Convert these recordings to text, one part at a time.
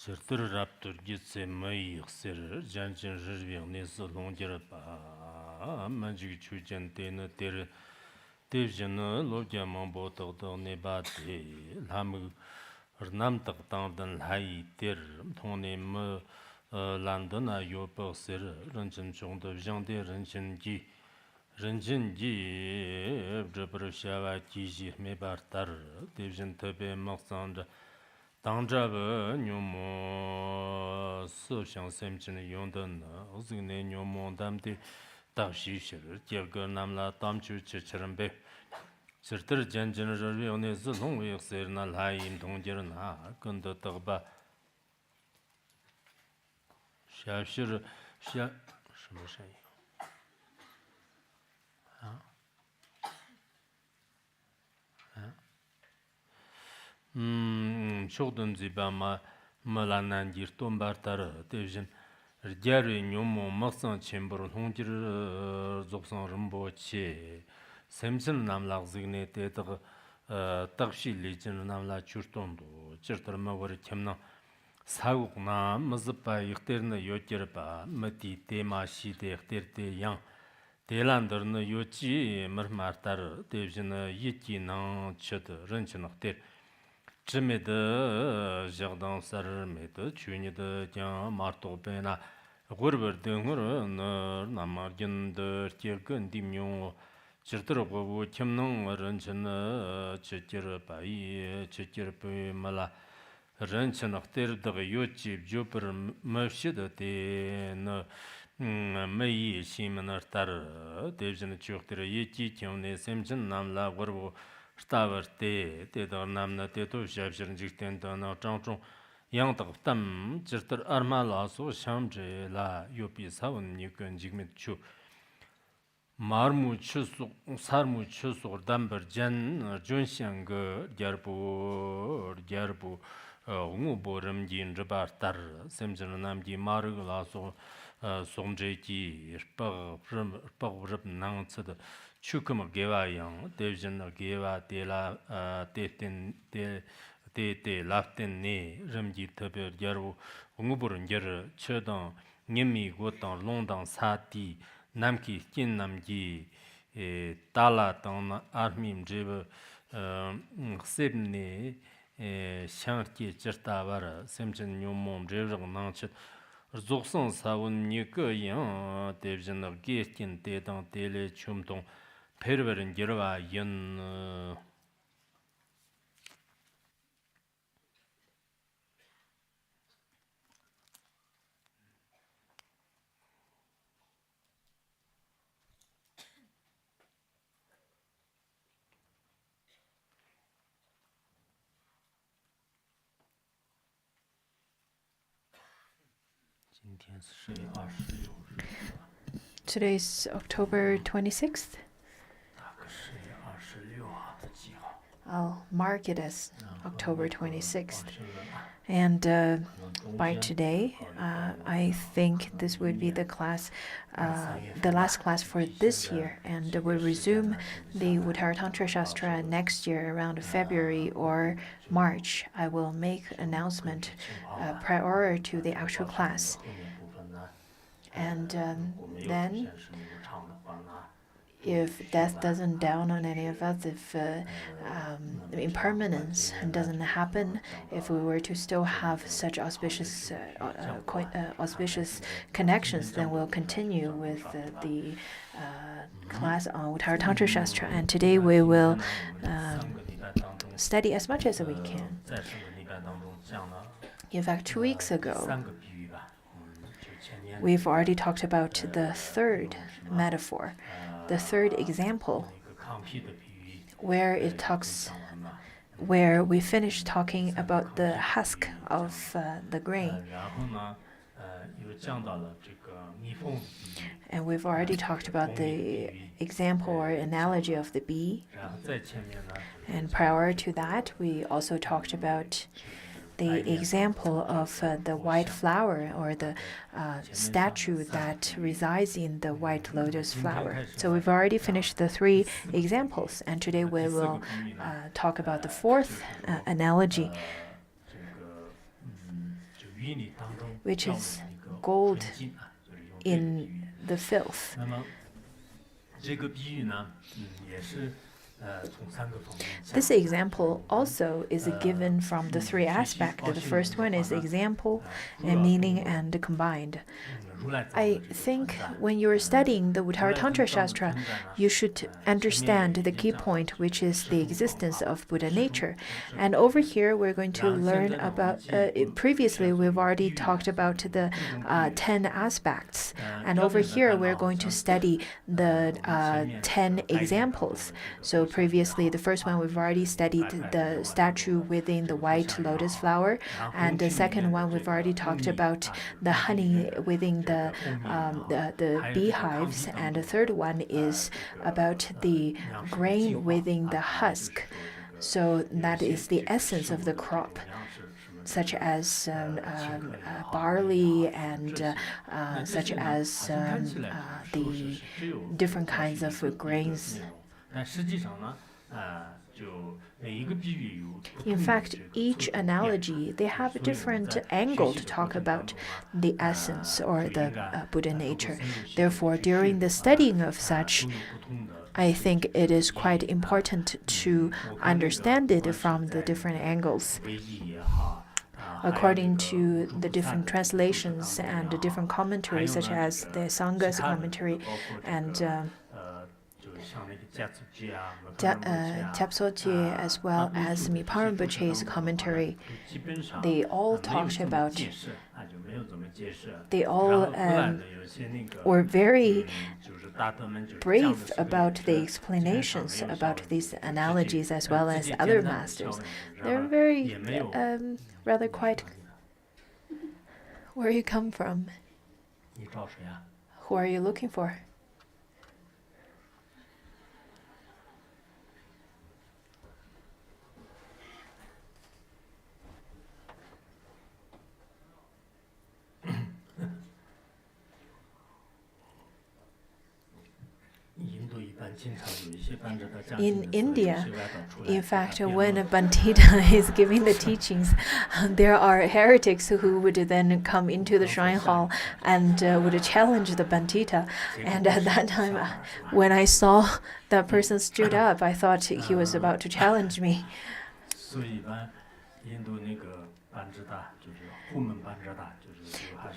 Sirtir raptor gitse mai xir janchin rirviang nesa longjar pa manjig chujan tena ter devjana lobja mambo tagda ne ba te lam nam tag tang dan lai ter thone ma landana yo pa sir ranchin chong de jang de ranchin ji jabr shawa ji ji me bar tar devjan tabe maksand 당자가 뇨모 소샹 셈진 용던 어즈네 뇨모 담디 답시시를 제거 남라 담주치처럼 배 스르터 전전을 위원에서 농위역세나 라인 동절나 근도 떡바 샤시르 샤什么声音啊 Chokdun ziba malanan jirton bartar devjin rjari nyomo maksan chembur hongjir zoksan rimbo che semsin namlaq zigne te taqshi lijin namla churtondo chirtar mawar kemna saguk na mizibba ikhterna yotirba mati te ma shi te ikhter te yang telandarna yochi mirmartar devjin yiki nang chid rinchin ikhter Chimida jardin sarmida chunida jan marto pena gurber dengur namargin de tirgun dimyon chirtir bu kimnung ranchin chikir pai chikir pai mala ranchin akter de yochi jupir mafshid de na mai shimanar tar devjin chuktir yiki kimne semjin namla gurbu Stavar te dar namna te to shabshirin jikten dana changchong yang tag tam jirtar arma la so shamje la yopi sawan nikon jigmet chu marmu chusuk sarmu chusuk dambar jan junshang gyarbu ungu boram jin ribar tar semjana namgi marg la so somje ki pag rib nang tsada Chukama gewa yang, devjana gewa te la te laften ne ramji taber yarwu unguburun jar chodang nyemi gotang longdang sati namki kin namji tala tang armim jeba sebne shanki jirta vara semchen nyomom jebrak nangchit zoksan sawun nika yang devjana geskin te tang tele chumtong Perverin girva yin 今天是10月26日 Today's October 26th. I'll mark it as October 26th. And by today, I think this would be the class, the last class for this year, and we'll resume the Uttaratantra Shastra next year around February or March. I will make announcement prior to the actual class. And then, if death doesn't down on any of us, if impermanence doesn't happen, if we were to still have such auspicious connections, then we'll continue with the class on Uttaratantra Shastra. And today we will study as much as we can. In fact, 2 weeks ago, we've already talked about the third metaphor, the third example, where we finished talking about the husk of the grain. And we've already talked about the example or analogy of the bee. And prior to that, we also talked about the example of the white flower or the statue that resides in the white lotus flower. So we've already finished the 3 examples, and today we will talk about the 4th analogy, which is gold in the filth. This example also is given from the 3 aspects. The first one is example and meaning and combined. I think when you're studying the Uttaratantra Shastra, you should understand the key point, which is the existence of Buddha nature. And over here, we're going to learn about, previously we've already talked about the 10 aspects. And over here, we're going to study the 10 examples. So previously, the first one, we've already studied the statue within the white lotus flower. And the second one, we've already talked about the honey within the beehives, and the third one is about the grain within the husk. So that is the essence of the crop, such as barley and such as the different kinds of grains. In fact, each analogy, they have a different angle to talk about the essence or the Buddha nature. Therefore, during the studying of such, I think it is quite important to understand it from the different angles. According to the different translations and the different commentaries, such as the Sangha's commentary and Tapsogye, as well as Mipham Rinpoche's commentary, they all were very brave about the explanations about these analogies, as well as other masters. They're very, rather quite. Where you come from? Who are you looking for? In India, in fact, when a Bandita is giving the teachings, there are heretics who would then come into the shrine hall and would challenge the Bandita. And at that time, when I saw that person stood up, I thought he was about to challenge me.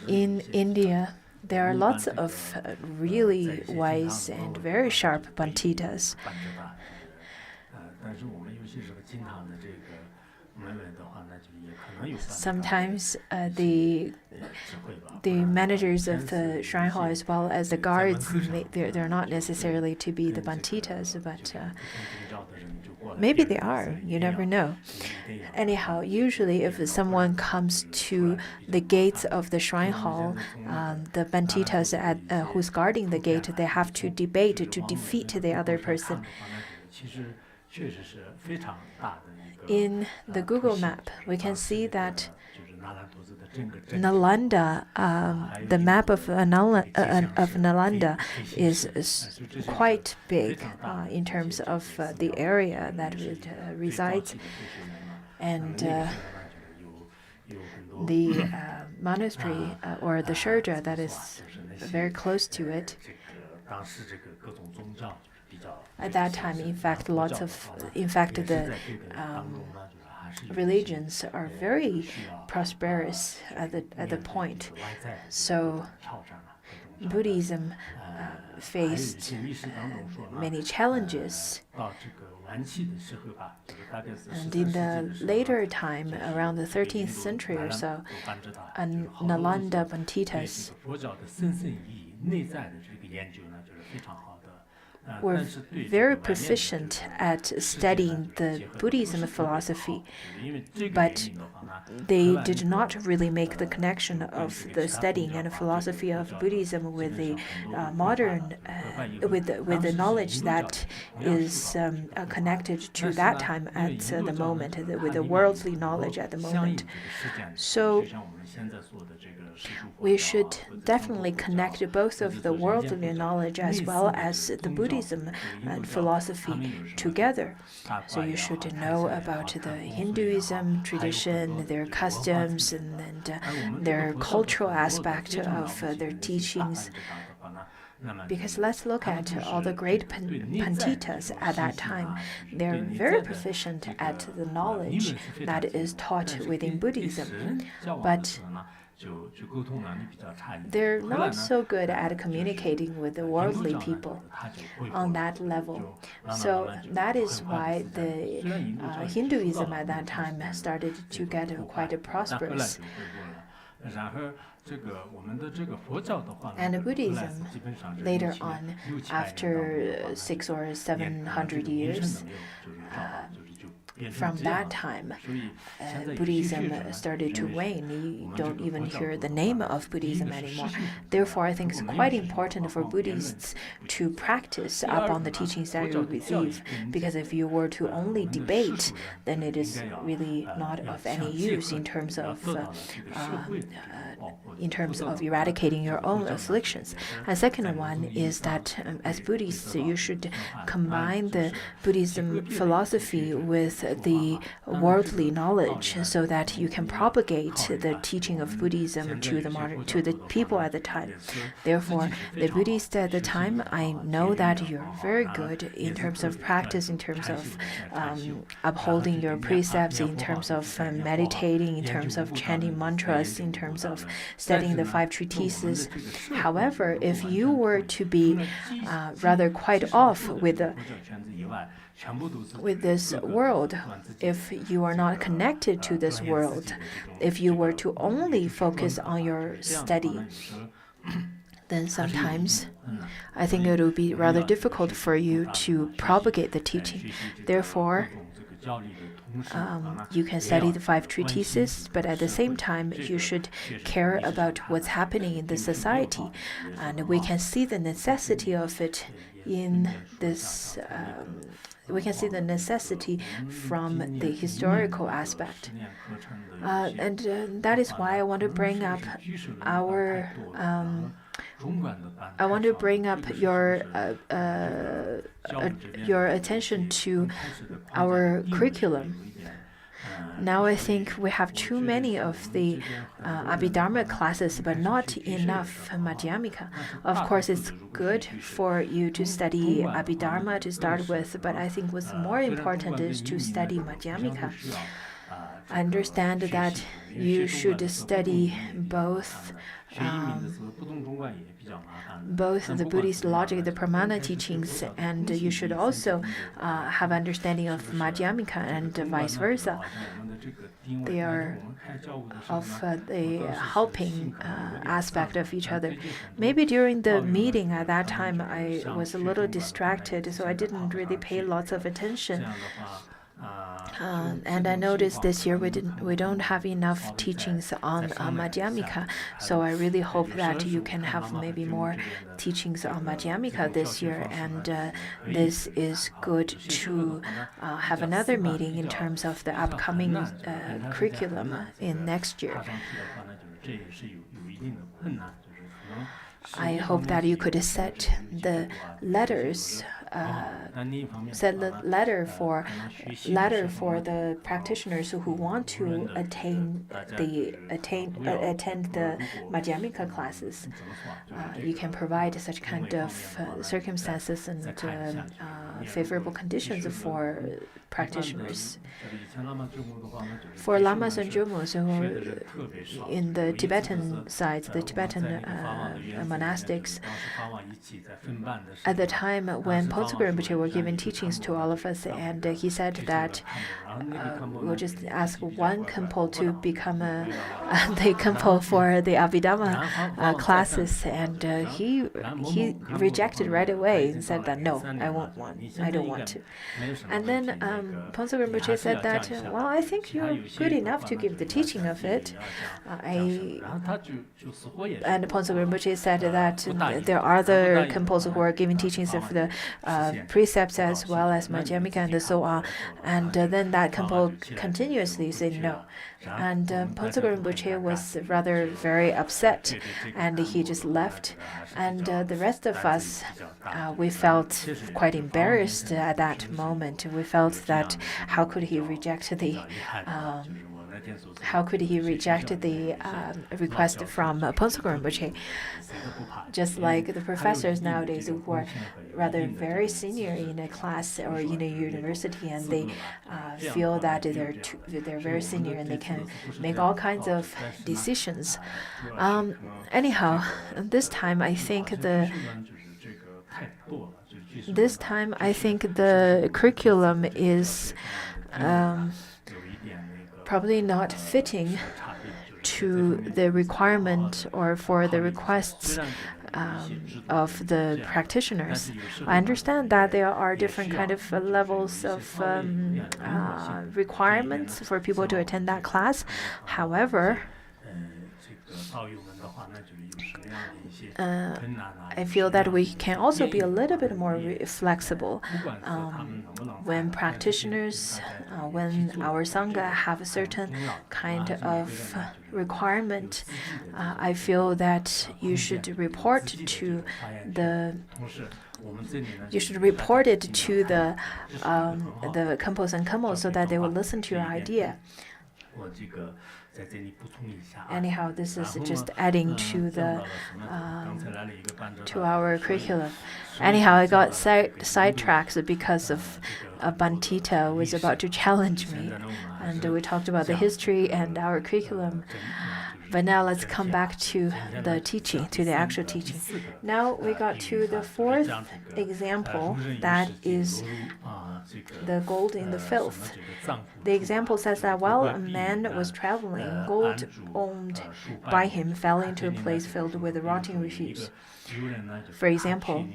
In India, there are lots of really wise and very sharp Banditas. Sometimes the managers of the shrine hall, as well as the guards, they're not necessarily to be the Banditas, but maybe they are. You never know. Anyhow, usually if someone comes to the gates of the shrine hall, the Banditas who's guarding the gate, they have to debate to defeat the other person. In the Google map, we can see that Nalanda, the map of Nalanda is quite big in terms of the area that it resides, and the monastery or the Shurja that is very close to it. At that time, in fact, the religions are very prosperous at the point. So Buddhism faced many challenges. And in the later time, around the 13th century or so, Nalanda Banditas were very proficient at studying the Buddhism philosophy, but they did not really make the connection of the studying and philosophy of Buddhism with the modern, with the knowledge that is connected to that time at the moment, with the worldly knowledge at the moment. So we should definitely connect both of the worldly knowledge as well as the Buddhism and philosophy together. So you should know about the Hinduism tradition, their customs, and their cultural aspect of their teachings. Because let's look at all the great Panditas at that time. They're very proficient at the knowledge that is taught within Buddhism, but they're not so good at communicating with the worldly people on that level. So that is why the Hinduism at that time started to get quite prosperous. And Buddhism, later on, after 600 or 700 years, from that time, Buddhism started to wane. You don't even hear the name of Buddhism anymore. Therefore, I think it's quite important for Buddhists to practice upon the teachings that you receive, because if you were to only debate, then it is really not of any use in terms of eradicating your own afflictions. And second one is that as Buddhists, you should combine the Buddhism philosophy with the worldly knowledge so that you can propagate the teaching of Buddhism to the people at the time. Therefore, the Buddhists at the time, I know that you're very good in terms of practice, in terms of upholding your precepts, in terms of meditating, in terms of chanting mantras, in terms of studying the 5 treatises. However, if you were to be rather quite off with this world, if you are not connected to this world, if you were to only focus on your study, then sometimes I think it would be rather difficult for you to propagate the teaching. Therefore, you can study the 5 treatises, but at the same time, you should care about what's happening in the society. And we can see the necessity of it in this. We can see the necessity from the historical aspect. And that is why I want to bring up your attention to our curriculum. Now I think we have too many of the Abhidharma classes, but not enough Madhyamika. Of course, it's good for you to study Abhidharma to start with, but I think what's more important is to study Madhyamika. I understand that you should study both the Buddhist logic, the Pramana teachings, and you should also have understanding of Madhyamika and vice versa. They are of the helping aspect of each other. Maybe during the meeting at that time, I was a little distracted, so I didn't really pay lots of attention. And I noticed this year we don't have enough teachings on Madhyamika, so I really hope that you can have maybe more teachings on Madhyamika this year, and this is good to have another meeting in terms of the upcoming curriculum in next year. I hope that you could set the letters. Set the letter for the practitioners who want to attend the Madhyamika classes. You can provide such kind of circumstances and favorable conditions for practitioners. For lamas and jomos who are in the Tibetan sides, the Tibetan monastics, at the time when Ponsu Rinpoche were giving teachings to all of us, and he said that we'll just ask one Khenpo to become the Khenpo for the Abhidhamma classes, and he rejected right away and said that no, I don't want to. And then Ponsu Rinpoche said that, well, I think you're good enough to give the teaching of it. And Ponsu Rinpoche said that there are other Khenpos who are giving teachings of the precepts as well as Madhyamika and so on. And then that Khenpo continuously said no. And Ponsu Rinpoche was rather very upset, and he just left. And the rest of us, we felt quite embarrassed at that moment. We felt that how could he reject the request from Ponsu Rinpoche? Just like the professors nowadays who are rather very senior in a class or in a university, and they feel that they're very senior and they can make all kinds of decisions. Anyhow, this time I think the curriculum is probably not fitting to the requirement or for the requests of the practitioners. I understand that there are different kind of levels of requirements for people to attend that class. However, I feel that we can also be a little bit more flexible when practitioners, when our Sangha have a certain kind of requirement. I feel that you should report it to the Khenpos and Khenpos so that they will listen to your idea. Anyhow, this is just adding to our curriculum. Anyhow, I got sidetracked because of Bantita was about to challenge me, and we talked about the history and our curriculum. But now let's come back to the teaching, to the actual teaching. Now we got to the fourth example, that is the gold in the filth. The example says that while a man was traveling, gold owned by him fell into a place filled with rotting refuse. For example,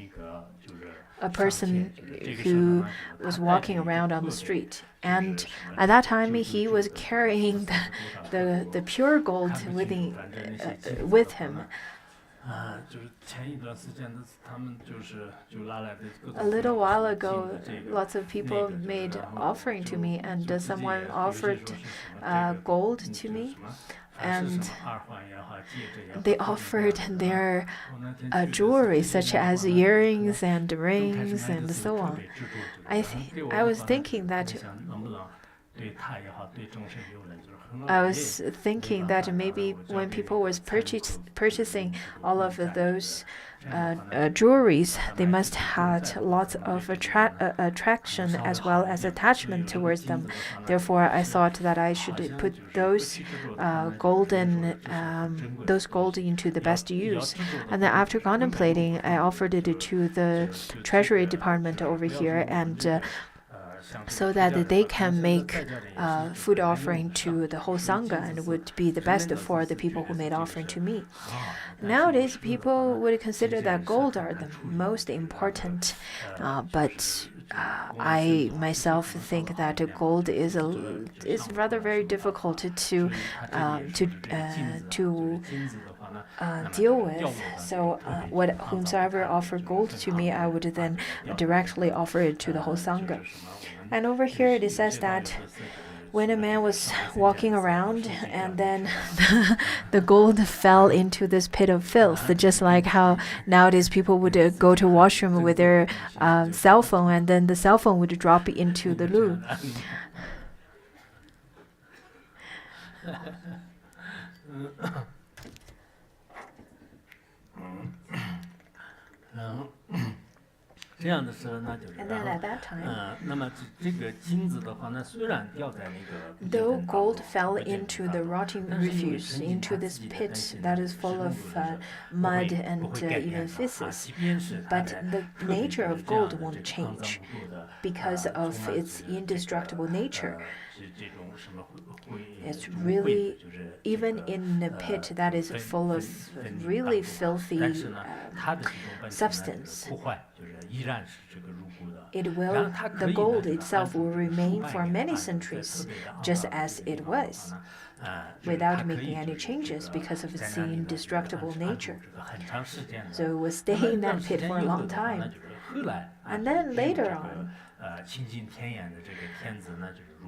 a person who was walking around on the street, and at that time he was carrying the pure gold with him. A little while ago, lots of people made offering to me, and someone offered gold to me, and they offered their jewelry, such as earrings and rings and so on. I was thinking that maybe when people was purchasing all of those jewelries, they must have lots of attraction as well as attachment towards them. Therefore, I thought that I should put those gold into the best use. And then after contemplating, I offered it to the Treasury Department over here, and so that they can make food offering to the whole Sangha and would be the best for the people who made offering to me. Nowadays, people would consider that gold are the most important, but I myself think that gold is rather very difficult to deal with. So whomsoever offered gold to me, I would then directly offer it to the whole Sangha. And over here it says that when a man was walking around, and then the gold fell into this pit of filth, just like how nowadays people would go to washroom with their cell phone, and then the cell phone would drop into the loo. And then at that time, 那么这个金子的话呢，虽然掉在那个 though gold fell into the rotting refuse, into this pit that is full of mud and even feces, but the nature of gold won't change because of its indestructible nature. It's really, even in a pit that is full of really filthy substance, the gold itself will remain for many centuries, just as it was, without making any changes because of its indestructible nature. So it will stay in that pit for a long time. And then later on,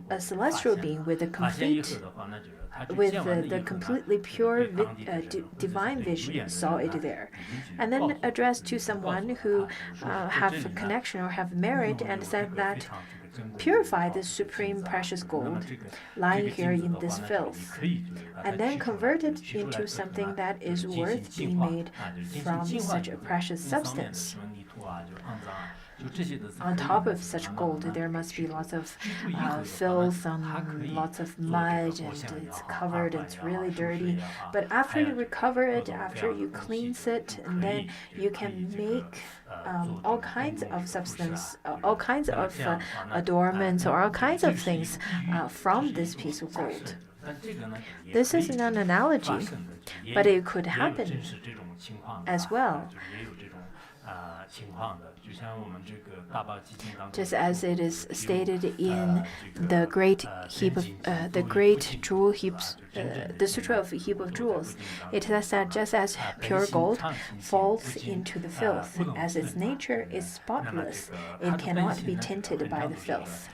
a celestial being with a completely pure divine vision saw it there, and then addressed to someone who have a connection or have merit and said that purify this supreme precious gold lying here in this filth, and then convert it into something that is worth being made from such a precious substance. On top of such gold, there must be lots of filth and lots of mud, and it's covered, it's really dirty. But after you recover it, after you cleanse it, and then you can make all kinds of substance, all kinds of adornments, or all kinds of things from this piece of gold. This is an analogy, but it could happen as well. Just as it is stated in the great jewel heaps, the Sutra of Heap of Jewels, it says that just as pure gold falls into the filth, as its nature is spotless, it cannot be tinted by the filth.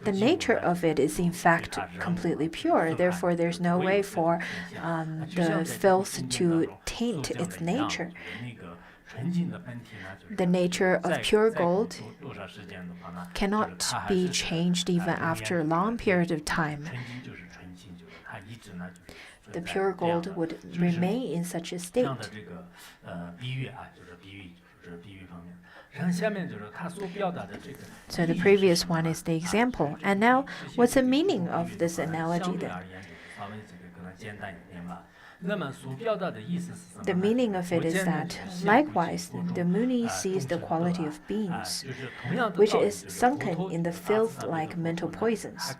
The nature of it is in fact completely pure, therefore there's no way for the filth to taint its nature. The nature of pure gold cannot be changed even after a long period of time. The pure gold would remain in such a state. So the previous one is the example. And now, what's the meaning of this analogy then? The meaning of it is that, likewise, the Muni sees the quality of beings, which is sunken in the filth like mental poisons.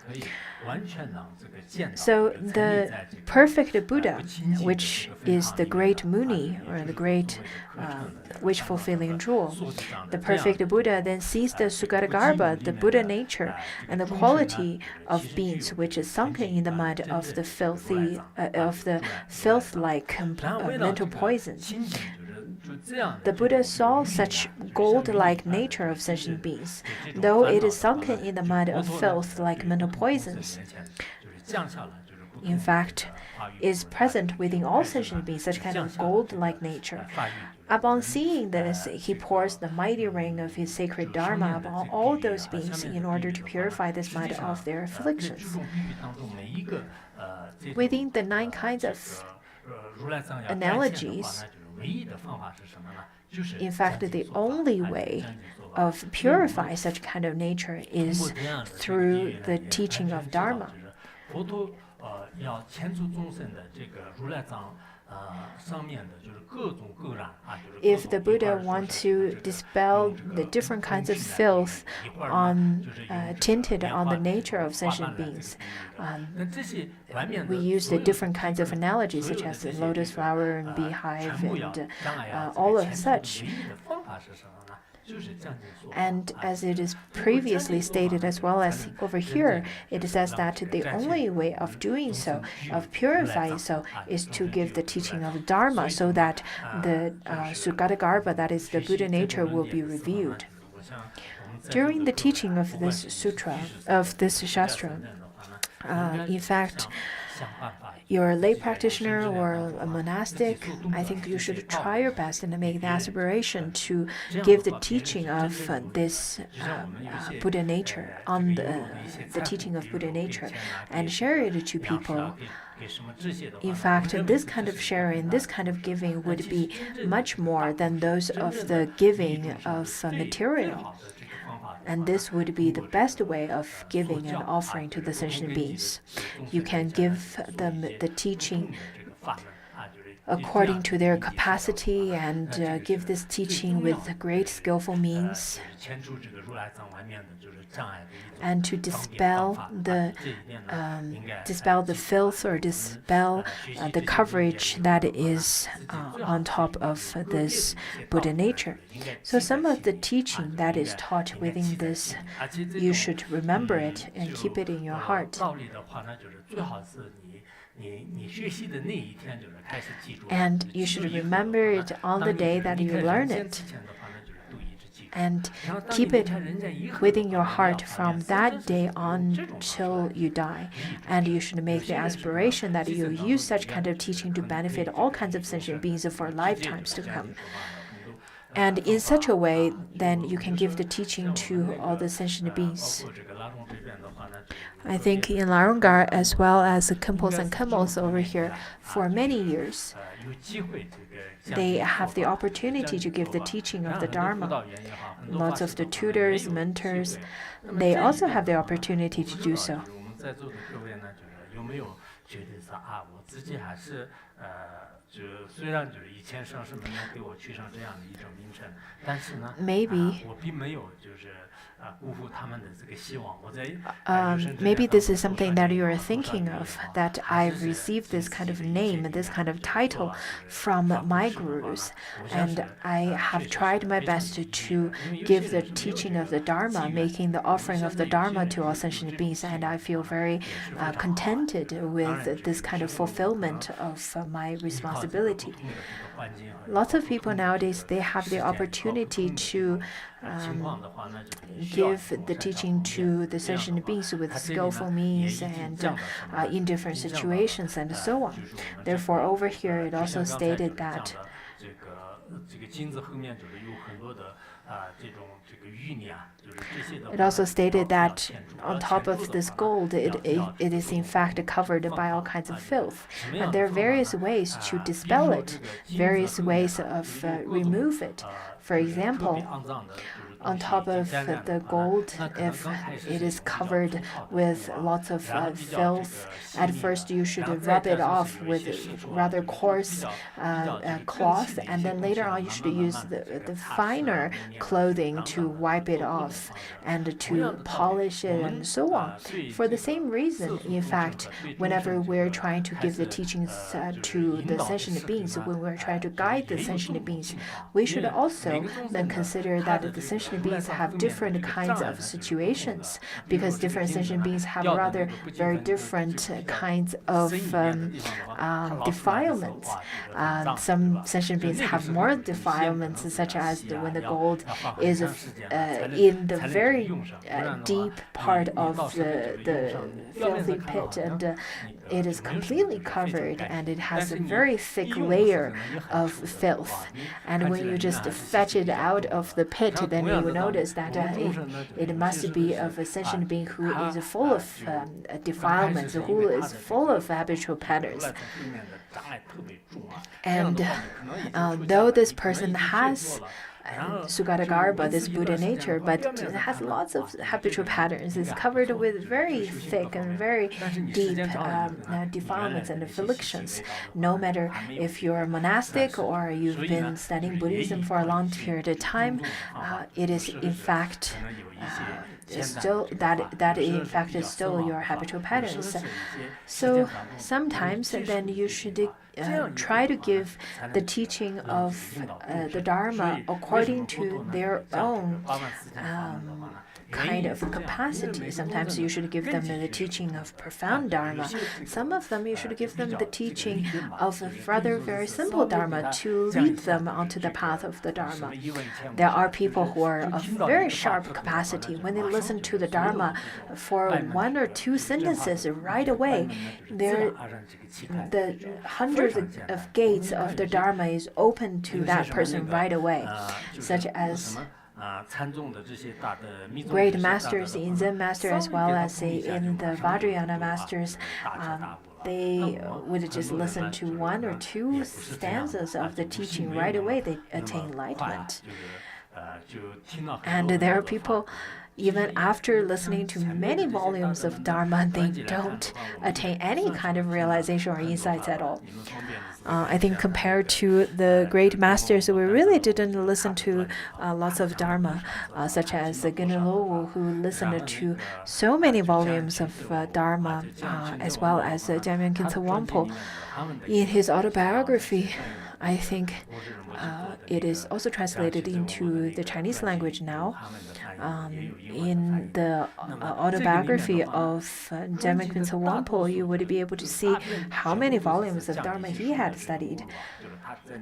So the perfect Buddha, which is the great Muni, or the great wish-fulfilling jewel, the perfect Buddha then sees the Tathagatagarbha, the Buddha nature, and the quality of beings, which is sunken in the mud of the filth-like mental poison. The Buddha saw such gold-like nature of sentient beings, though it is sunken in the mud of filth like mental poisons. In fact, is present within all sentient beings, such kind of gold-like nature. Upon seeing this, he pours the mighty rain of his sacred Dharma upon all those beings in order to purify this mind of their afflictions. Within the 9 kinds of analogies, in fact, the only way of purifying such kind of nature is through the teaching of Dharma. If the Buddha wants to dispel the different kinds of filth tinted on the nature of sentient beings, we use the different kinds of analogies, such as the lotus flower and beehive and all of such. And as it is previously stated as well as over here, it says that the only way of doing so, of purifying so, is to give the teaching of Dharma so that the Tathagatagarbha, that is the Buddha nature, will be revealed. During the teaching of this sutra, of this shastra, in fact, you're a lay practitioner or a monastic, I think you should try your best and make the aspiration to give the teaching of this Buddha nature, on the teaching of Buddha nature, and share it to people. In fact, this kind of sharing, this kind of giving would be much more than those of the giving of material. And this would be the best way of giving and offering to the sentient beings. You can give them the teaching according to their capacity and give this teaching with great skillful means, and to dispel the filth or dispel the coverage that is on top of this Buddha nature. So some of the teaching that is taught within this, you should remember it and keep it in your heart. And you should remember it on the day that you learn it, and keep it within your heart from that day on till you die. And you should make the aspiration that you use such kind of teaching to benefit all kinds of sentient beings for lifetimes to come. And in such a way, then you can give the teaching to all the sentient beings. I think in Larungar, as well as the Khenpos and Khenpos over here, for many years, they have the opportunity to give the teaching of the Dharma. Lots of the tutors, mentors, they also have the opportunity to do so. Maybe this is something that you are thinking of, that I've received this kind of name and this kind of title from my gurus, and I have tried my best to give the teaching of the Dharma, making the offering of the Dharma to all sentient beings, and I feel very contented with this kind of fulfillment of my responsibility. Lots of people nowadays, they have the opportunity to give the teaching to the sentient beings with skillful means and in different situations and so on. Therefore, over here it also stated that on top of this gold, it is in fact covered by all kinds of filth. And there are various ways to dispel it, various ways of remove it. For example, on top of the gold, if it is covered with lots of filth, at first you should rub it off with rather coarse cloth, and then later on you should use the finer clothing to wipe it off and to polish it and so on. For the same reason, in fact, whenever we're trying to give the teachings to the sentient beings, when we're trying to guide the sentient beings, we should also then consider that the sentient beings have different kinds of situations, because different sentient beings have rather very different kinds of defilements. Some sentient beings have more defilements, such as when the gold is in the very deep part of the filthy pit, and it is completely covered, and it has a very thick layer of filth. And when you just fetch it out of the pit, then you will notice that it must be of a sentient being who is full of defilements, who is full of habitual patterns. And though this person has Tathagatagarbha, this Buddha nature, but it has lots of habitual patterns. It's covered with very thick and very deep defilements and afflictions. No matter if you're monastic or you've been studying Buddhism for a long period of time, it is in fact still your habitual patterns. So sometimes then you should try to give the teaching of the Dharma according to their own kind of capacity. Sometimes you should give them the teaching of profound Dharma. Some of them you should give them the teaching of a rather very simple Dharma to lead them onto the path of the Dharma. There are people who are of very sharp capacity. When they listen to the Dharma for 1 or 2 sentences right away, the hundreds of gates of the Dharma is open to that person right away, such as great masters in Zen master as well as in the Vajrayana masters. They would just listen to 1 or 2 stanzas of the teaching right away. They attain enlightenment. And there are people, even after listening to many volumes of Dharma, they don't attain any kind of realization or insights at all. I think compared to the great masters, we really didn't listen to lots of Dharma, such as Genelo, who listened to so many volumes of Dharma, as well as Jamyang Khyentse Wangpo. In his autobiography, I think it is also translated into the Chinese language now. In the autobiography of Jamyang Khyentse Wangpo, you would be able to see how many volumes of Dharma he had studied.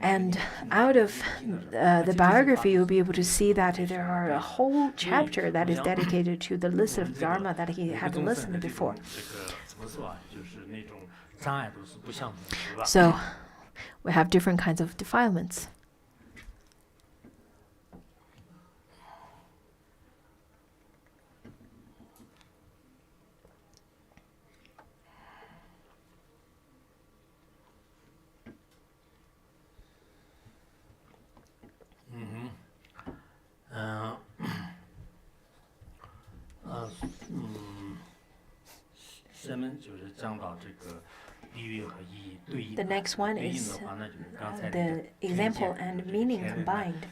And out of the biography, you'll be able to see that there are a whole chapter that is dedicated to the list of Dharma that he had listened before. So we have different kinds of defilements. The next one is the example and meaning combined.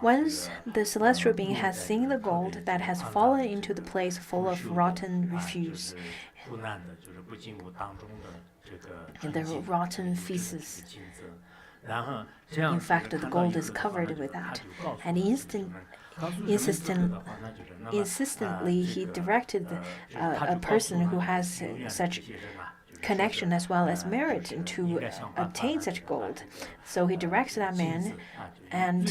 Once the celestial being has seen the gold that has fallen into the place full of rotten refuse, and the rotten feces. In fact, the gold is covered with that. And insistently, he directed a person who has such connection as well as merit to obtain such gold. So he directs that man and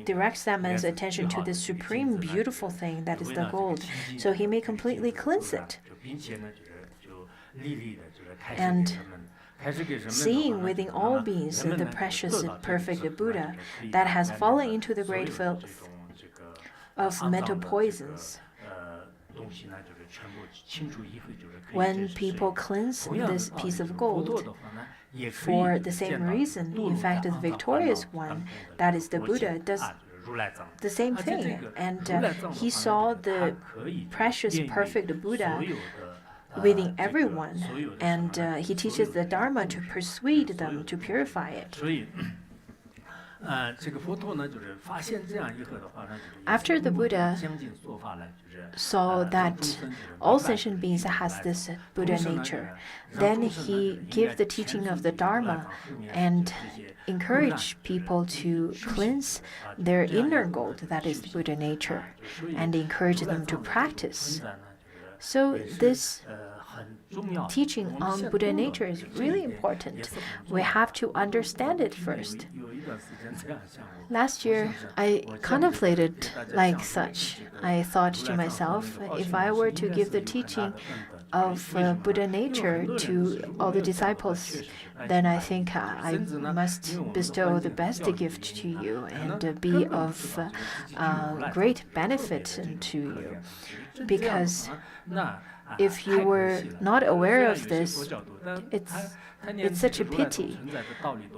directs that man's attention to the supreme beautiful thing that is the gold, so he may completely cleanse it. And seeing within all beings the precious and perfect Buddha that has fallen into the great filth of mental poisons. When people cleanse this piece of gold for the same reason, in fact, the victorious one, that is the Buddha, does the same thing. And he saw the precious, perfect Buddha within everyone, and he teaches the Dharma to persuade them to purify it. After the Buddha saw that all sentient beings has this Buddha nature, then he gave the teaching of the Dharma and encourage people to cleanse their inner gold, that is the Buddha nature, and encourage them to practice. So this teaching on Buddha nature is really important. We have to understand it first. Last year, I contemplated like such. I thought to myself, if I were to give the teaching of Buddha nature to all the disciples, then I think I must bestow the best gift to you and be of great benefit to you. Because if you were not aware of this, it's such a pity.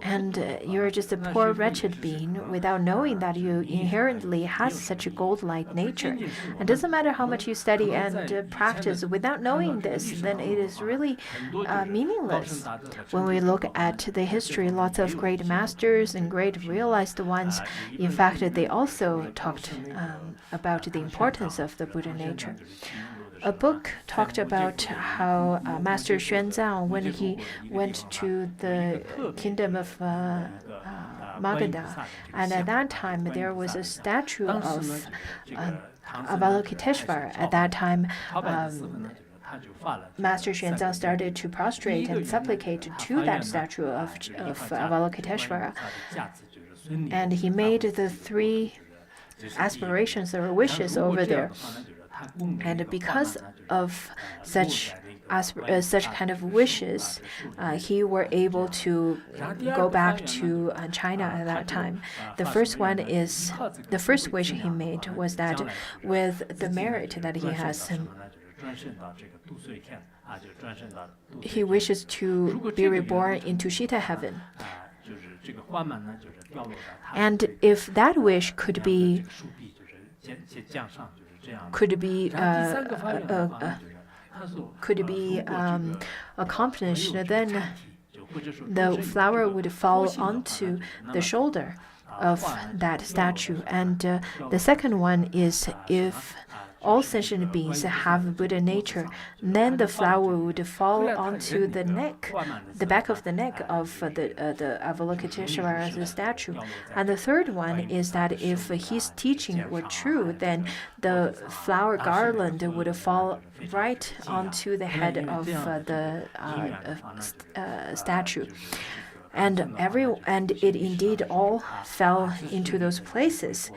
And you're just a poor, wretched being without knowing that you inherently have such a gold-like nature. It doesn't matter how much you study and practice, without knowing this, then it is really meaningless. When we look at the history, lots of great masters and great realized ones, in fact, they also talked about the importance of the Buddha nature. a book talked about how Master Xuanzang, when he went to the kingdom of Magadha, and at that time there was a statue of Avalokiteshvara. At that time, Master Xuanzang started to prostrate and supplicate to that statue of Avalokiteshvara. And he made the 3 aspirations or wishes over there. And because of such kind of wishes, he were able to go back to China at that time. The first wish he made was that with the merit that he has, he wishes to be reborn into Shita heaven. And if that wish could be accomplished, then the flower would fall onto the shoulder of that statue. And the second one is, if all sentient beings have Buddha nature, then the flower would fall onto the neck, the back of the neck of the Avalokiteshvara's statue. And the third one is that if his teaching were true, then the flower garland would fall right onto the head of the statue. And it indeed all fell into those places.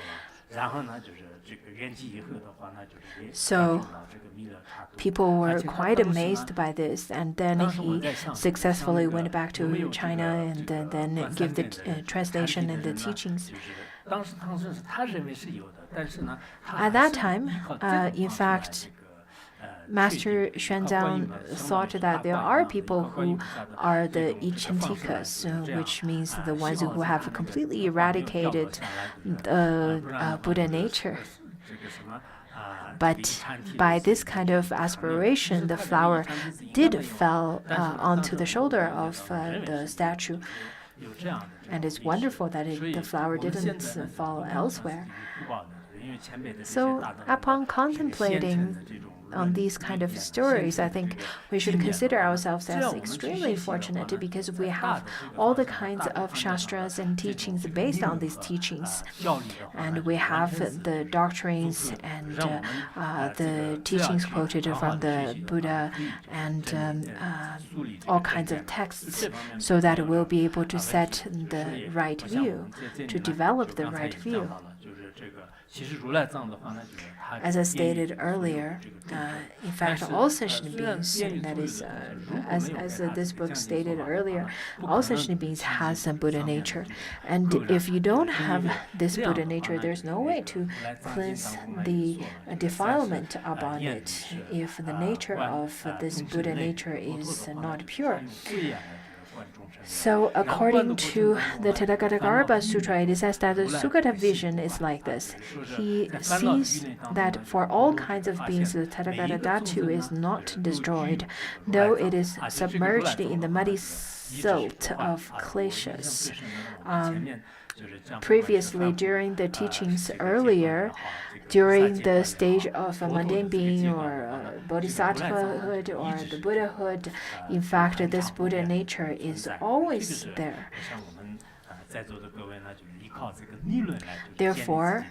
So people were quite amazed by this, and then he successfully went back to China and then gave the translation and the teachings. At that time, in fact, Master Xuanzang thought that there are people who are the Ichantikas, which means the ones who have completely eradicated the Buddha nature. But by this kind of aspiration, the flower did fall onto the shoulder of the statue. And it's wonderful that the flower didn't fall elsewhere. So upon contemplating on these kind of stories, I think we should consider ourselves as extremely fortunate, because we have all the kinds of shastras and teachings based on these teachings. And we have the doctrines and the teachings quoted from the Buddha and all kinds of texts, so that we'll be able to set the right view, to develop the right view. As I stated earlier, in fact, all sentient beings, that is, as this book stated earlier, all sentient beings has some Buddha nature. And if you don't have this Buddha nature, there's no way to cleanse the defilement upon it if the nature of this Buddha nature is not pure. So according to the Tathagatagarbha Sutra, it says that the Sugata vision is like this. He sees that for all kinds of beings, the Tathagata Dhatu is not destroyed, though it is submerged in the muddy silt of kleshas. Previously, during the teachings earlier, during the stage of a mundane being or bodhisattvahood or the Buddhahood, in fact, this Buddha nature is always there. Therefore,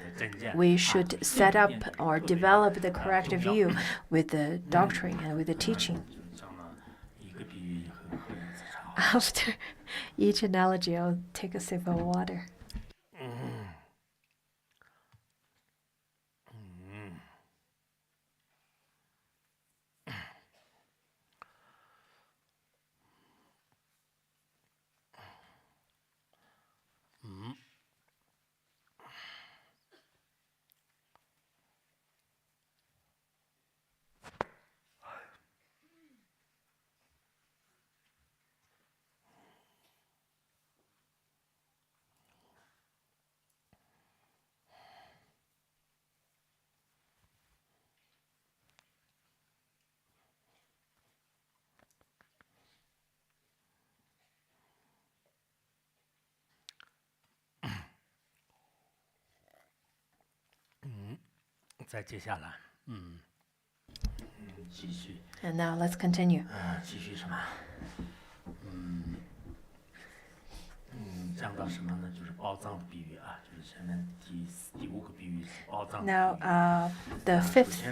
we should set up or develop the correct view with the doctrine and with the teaching. After each analogy, I'll take a sip of water. And now let's continue. 继续什么？讲到什么呢？就是宝藏的比喻啊，就是前面第五个比喻是宝藏的比喻。 Now, the fifth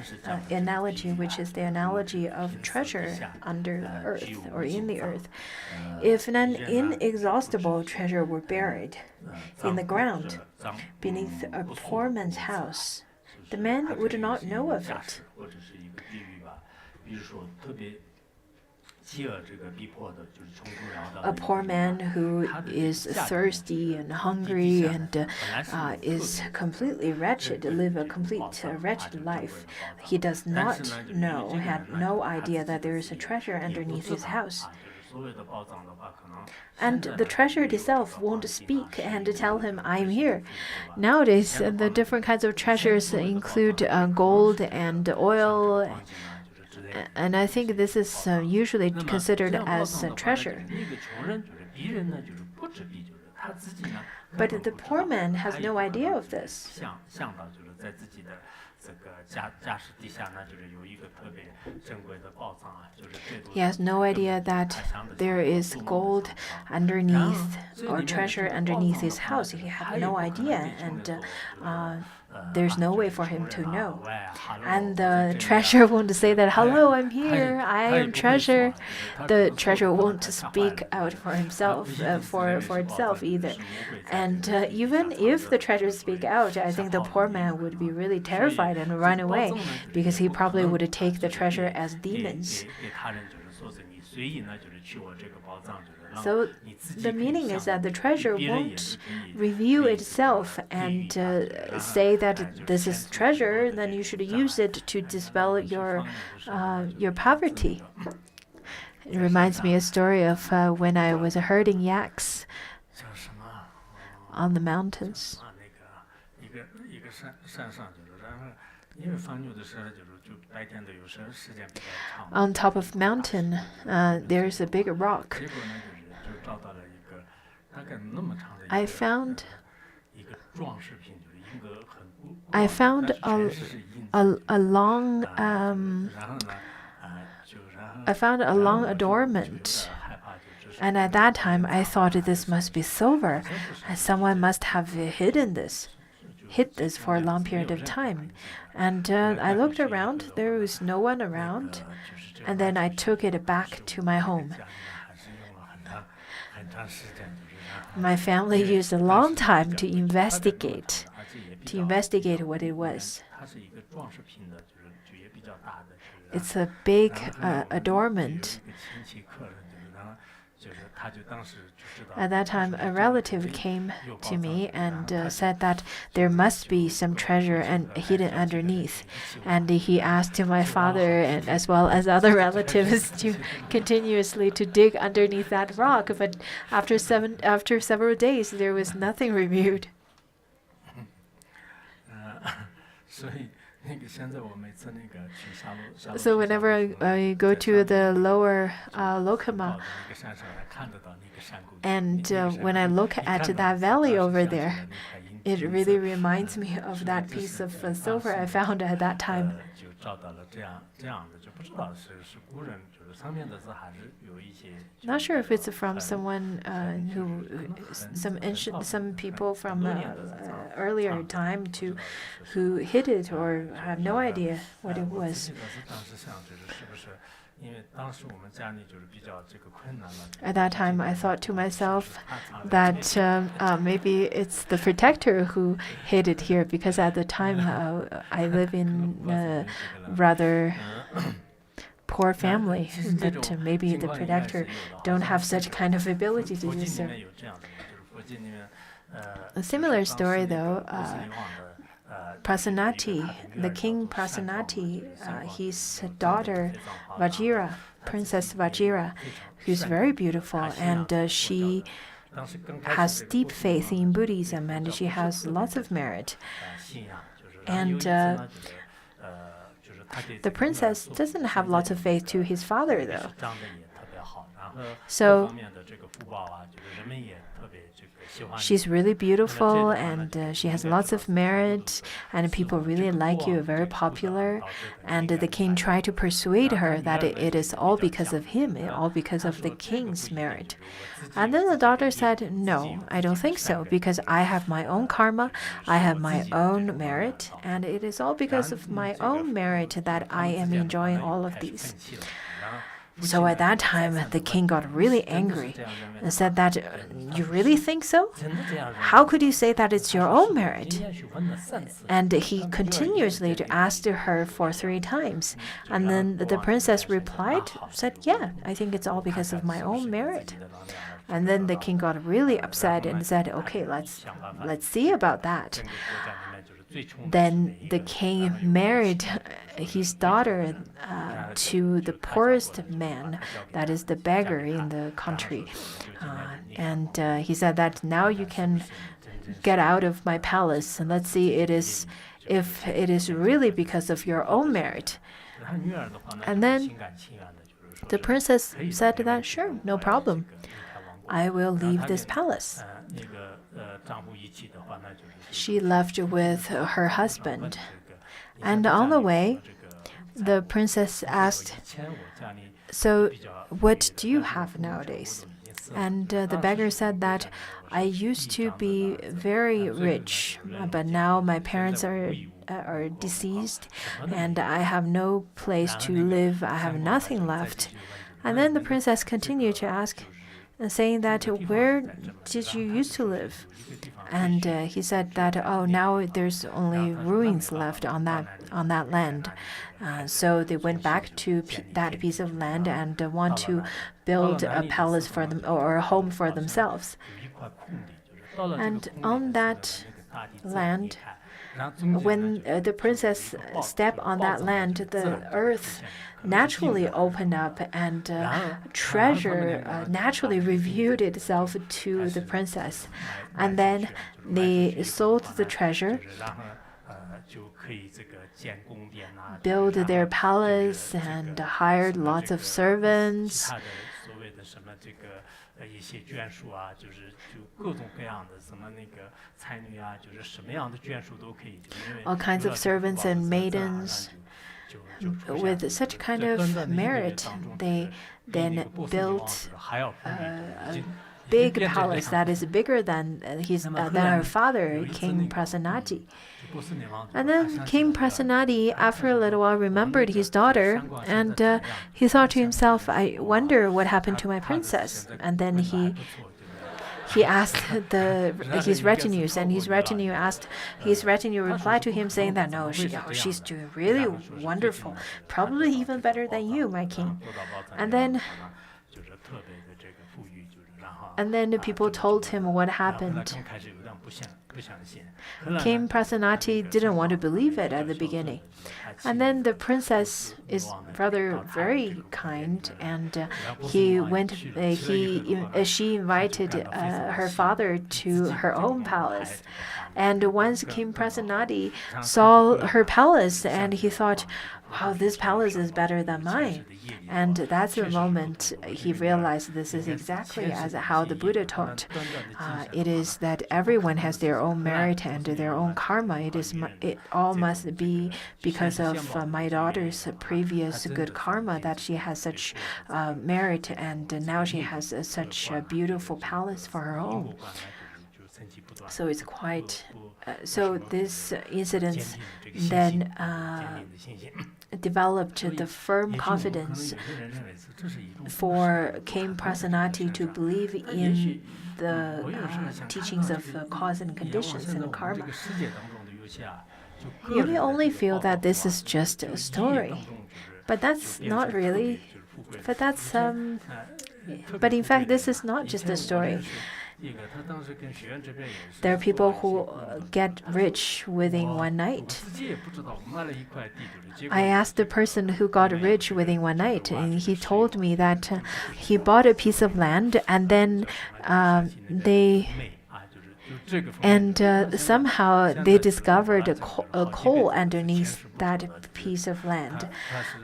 analogy, which is the analogy of treasure under the earth or in the earth. If an inexhaustible treasure were buried in the ground beneath a poor man's house, the man would not know of it. 或者是一个比喻吧，比如说特别 A poor man who is thirsty and hungry and is completely wretched, live a complete wretched life. He does not know, had no idea that there is a treasure underneath his house. And the treasure itself won't speak and tell him, I'm here. Nowadays, the different kinds of treasures include gold and oil. And I think this is usually considered as a treasure. But the poor man has no idea of this. He has no idea that there is gold underneath or treasure underneath his house. He has no idea, and there's no way for him to know. And the treasure won't say that, hello, I'm here, I am treasure. The treasure won't speak out for himself, for itself either. And even if the treasure speak out, I think the poor man would be really terrified and run away, because he probably would take the treasure as demons. So the meaning is that the treasure won't review itself and say that this is treasure, then you should use it to dispel your poverty. It reminds me a story of when I was herding yaks on the mountains. On top of mountain, there's a big rock. I found a long adornment. And at that time, I thought this must be silver, and someone must have hid this for a long period of time. And I looked around, there was no one around, and then I took it back to my home. My family used a long time to investigate what it was. It's a big adornment. At that time, a relative came to me and said that there must be some treasure hidden underneath. And he asked my father and as well as other relatives to continuously to dig underneath that rock. But after several days, there was nothing reviewed. So whenever I go to the lower Lokama, and when I look at that valley over there, it really reminds me of that piece of silver I found at that time. Not sure if it's from someone some people from earlier time who hid it, or have no idea what it was. At that time, I thought to myself that maybe it's the protector who hid it here, because at the time I live in a rather poor family, but maybe the protector don't have such kind of ability to do so. A similar story, though, Prasanati, the king Prasanati, his daughter Vajira, Princess Vajira, who's very beautiful, and she has deep faith in Buddhism, and she has lots of merit. And the princess doesn't have lots of faith to his father, though. So she's really beautiful and she has lots of merit and people really like you, very popular. And the king tried to persuade her that it is all because of him, all because of the king's merit. And then the daughter said, no, I don't think so, because I have my own karma, I have my own merit, and it is all because of my own merit that I am enjoying all of these. So at that time, the king got really angry and said that, you really think so? How could you say that it's your own merit? And he continuously asked her for 3 times. And then the princess replied, said, yeah, I think it's all because of my own merit. And then the king got really upset and said, okay, let's see about that. Then the king married his daughter to the poorest man, that is the beggar in the country. And he said that now you can get out of my palace and let's see if it is really because of your own merit. And then the princess said that, sure, no problem. I will leave this palace. She left with her husband. And on the way, the princess asked, so what do you have nowadays? And the beggar said that, I used to be very rich, but now my parents are deceased, and I have no place to live. I have nothing left. And then the princess continued to ask, saying that, where did you used to live? And he said that, oh, now there's only ruins left on that land. So they went back to that piece of land and want to build a palace for them or a home for themselves. And on that land, when the princess stepped on that land, the earth naturally opened up and treasure naturally revealed itself to the princess. And then they sold the treasure, built their palace, and hired lots of servants. All kinds of servants and maidens. With such kind of merit, they then built a big palace that is bigger than her father, King Prasanati. And then King Prasanati, after a little while, remembered his daughter, and he thought to himself, I wonder what happened to my princess. And then he asked his retinues, and his retinue replied to him saying that, no, she's doing really wonderful, probably even better than you, my king. And then the people told him what happened. King Prasanati didn't want to believe it at the beginning. And then the princess is rather very kind, and she invited her father to her own palace. And once King Prasanati saw her palace, and he thought, wow, this palace is better than mine. And that's the moment he realized this is exactly as how the Buddha taught. It is that everyone has their own merit and their own karma. It all must be because of my daughter's previous good karma that she has such merit, and now she has such a beautiful palace for her own. So it's quite. So this incident then developed the firm confidence for King Prasanati to believe in the teachings of cause and conditions and karma. You may only feel that this is just a story, but that's not really. But in fact, this is not just a story. There are people who get rich within one night. I asked the person who got rich within one night, and he told me that he bought a piece of land, and then somehow they discovered a coal underneath that piece of land.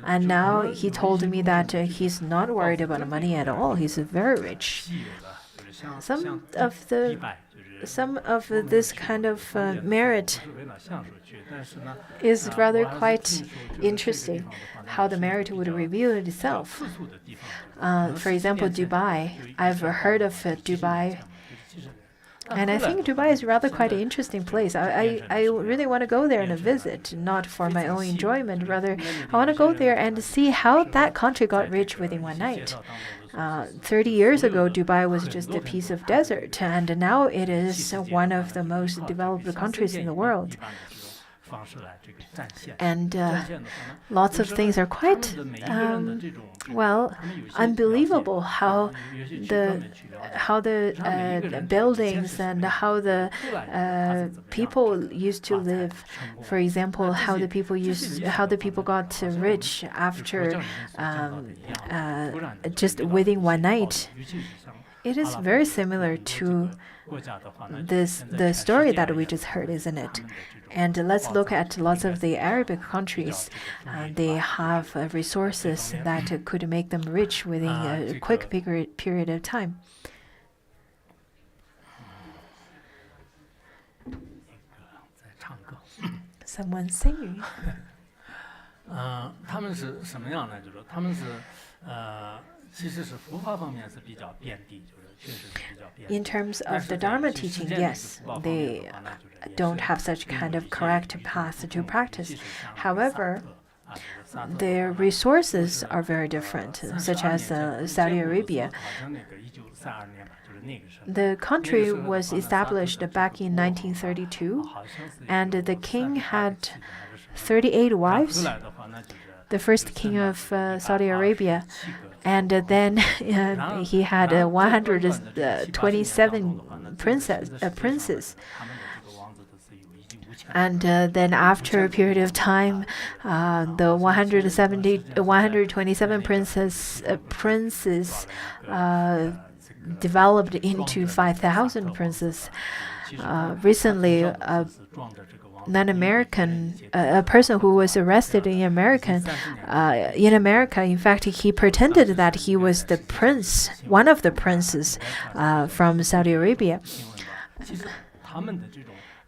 And now he told me that he's not worried about money at all. He's very rich. Some of the some of this kind of merit is rather quite interesting, how the merit would reveal itself. For example, Dubai. I've heard of Dubai. And I think Dubai is rather quite an interesting place. I really want to go there and visit, not for my own enjoyment. Rather, I want to go there and see how that country got rich within one night. 30 years ago, Dubai was just a piece of desert, and now it is one of the most developed countries in the world. And lots of things are quite, unbelievable. How the buildings and how the people used to live. For example, how the people got rich after just within one night. It is very similar to the story that we just heard, isn't it? And let's look at lots of the Arabic countries. They have resources that could make them rich within a quick period of time. Someone singing. In terms of the Dharma teaching, yes, they don't have such kind of correct path to practice. However, their resources are very different, such as Saudi Arabia. The country was established back in 1932, and the king had 38 wives, the first king of Saudi Arabia. And then he had 127 princes. And then after a period of time, the 127 princes developed into 5,000 princes. Recently, a person who was arrested in America, in fact, he pretended that he was the prince, one of the princes from Saudi Arabia.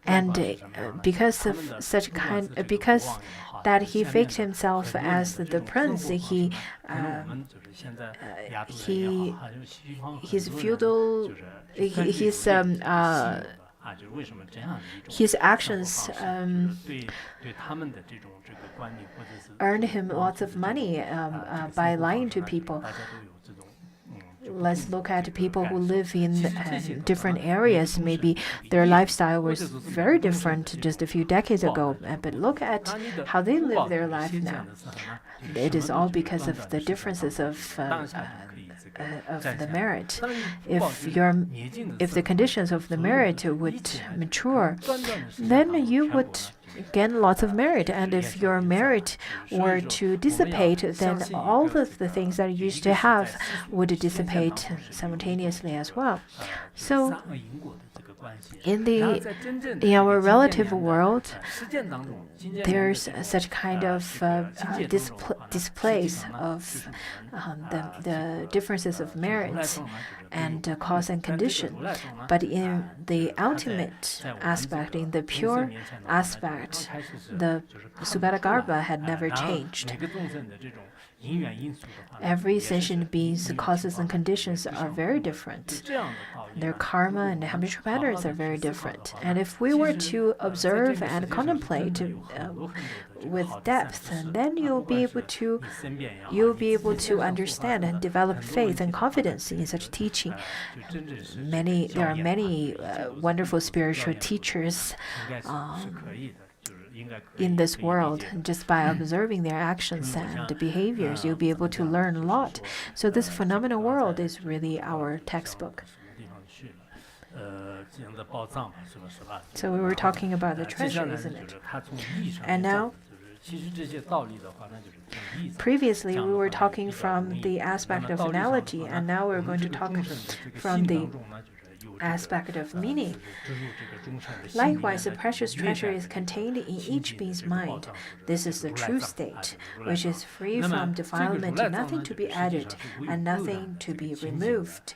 And because that he faked himself as the prince, his actions earned him lots of money by lying to people. Let's look at people who live in different areas. Maybe their lifestyle was very different just a few decades ago, but look at how they live their life now. It is all because of the differences of the merit. If the conditions of the merit would mature, then you would gain lots of merit. And if your merit were to dissipate, then all of the things that you used to have would dissipate simultaneously as well. So in our relative world, there's such kind of displays of the differences of merit and cause and condition. But in the ultimate aspect, in the pure aspect, the Tathagatagarbha had never changed. Every sentient being's causes and conditions are very different. Their karma and habitual patterns are very different. And if we were to observe and contemplate with depth, then you'll be able to understand and develop faith and confidence in such teaching. There are many wonderful spiritual teachers in this world. Just by observing their actions and behaviors, you'll be able to learn a lot. So this phenomenal world is really our textbook. So we were talking about the treasure, isn't it? And now, previously we were talking from the aspect of analogy, and now we're going to talk from the aspect of meaning. Likewise, the precious treasure is contained in each being's mind. This is the true state, which is free from defilement, nothing to be added and nothing to be removed.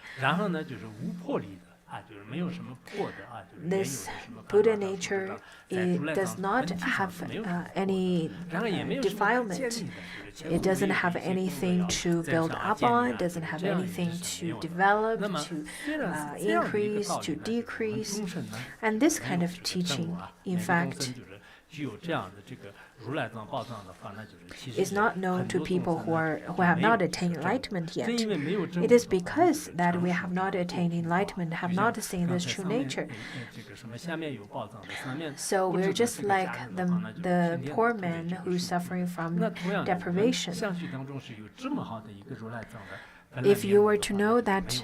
This Buddha nature, it does not have any defilement. It doesn't have anything to build up on, it doesn't have anything to develop, to increase, to decrease. And this kind of teaching, in fact, is not known to people who have not attained enlightenment yet. It is because that we have not attained enlightenment, have not seen this true nature. So we're just like the poor man who's suffering from deprivation. If you were to know that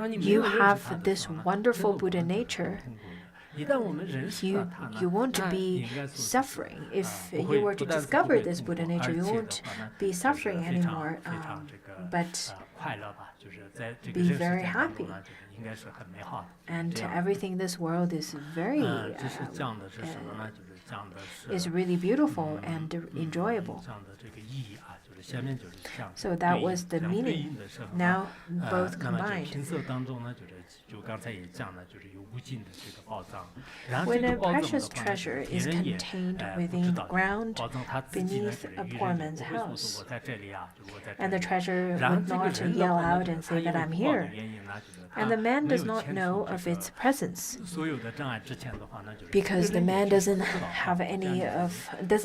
you have this wonderful Buddha nature, you won't be suffering. If you were to discover this Buddha nature, you won't be suffering anymore, but be very happy. And everything in this world is is really beautiful and enjoyable. So that was the meaning. Now both combined. When a precious treasure is contained within the ground beneath a poor man's house, and the treasure would not yell out and say that I'm here, and the man does not know of its presence, because the man doesn't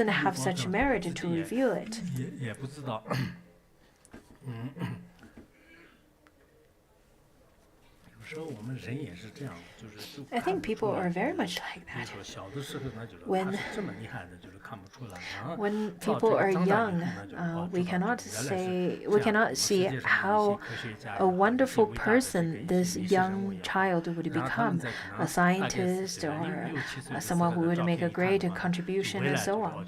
have such merit to reveal it. I think people are very much like that. When people are young, we cannot see how a wonderful person this young child would become, a scientist or someone who would make a great contribution and so on.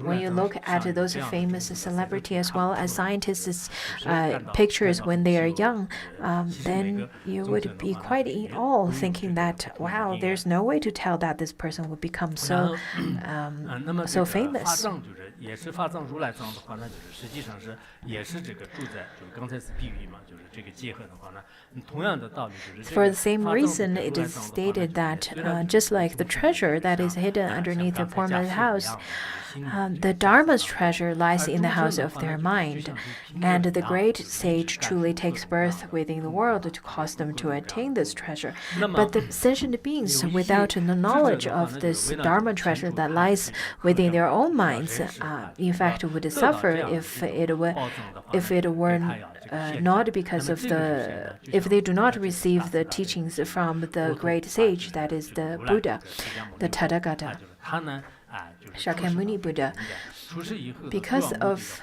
When you look at those famous celebrities as well as scientists' pictures when they are young, then you would be quite in awe, thinking that, wow, there's no way to tell that this person would become so famous. For the same reason, it is stated that just like the treasure that is hidden underneath a poor man's house, the Dharma's treasure lies in the house of their mind, and the great sage truly takes birth within the world to cause them to attain this treasure. But the sentient beings, without the knowledge of this Dharma treasure that lies within their own minds, in fact, would suffer if it were not because of if they do not receive the teachings from the great sage, that is the Buddha, the Tathagata, Shakyamuni Buddha. Because of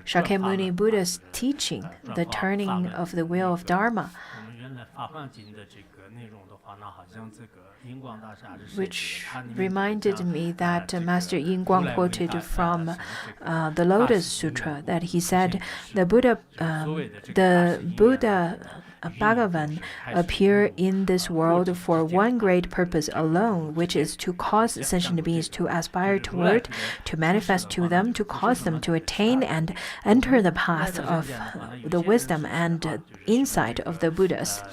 Shakyamuni Buddha's teaching, the turning of the wheel of Dharma, which reminded me that Master Yinguang quoted from the Lotus Sutra, that he said the Buddha Bhagavan appear in this world for one great purpose alone, which is to cause sentient beings to aspire toward, to manifest to them, to cause them to attain and enter the path of the wisdom and insight of the Buddhas.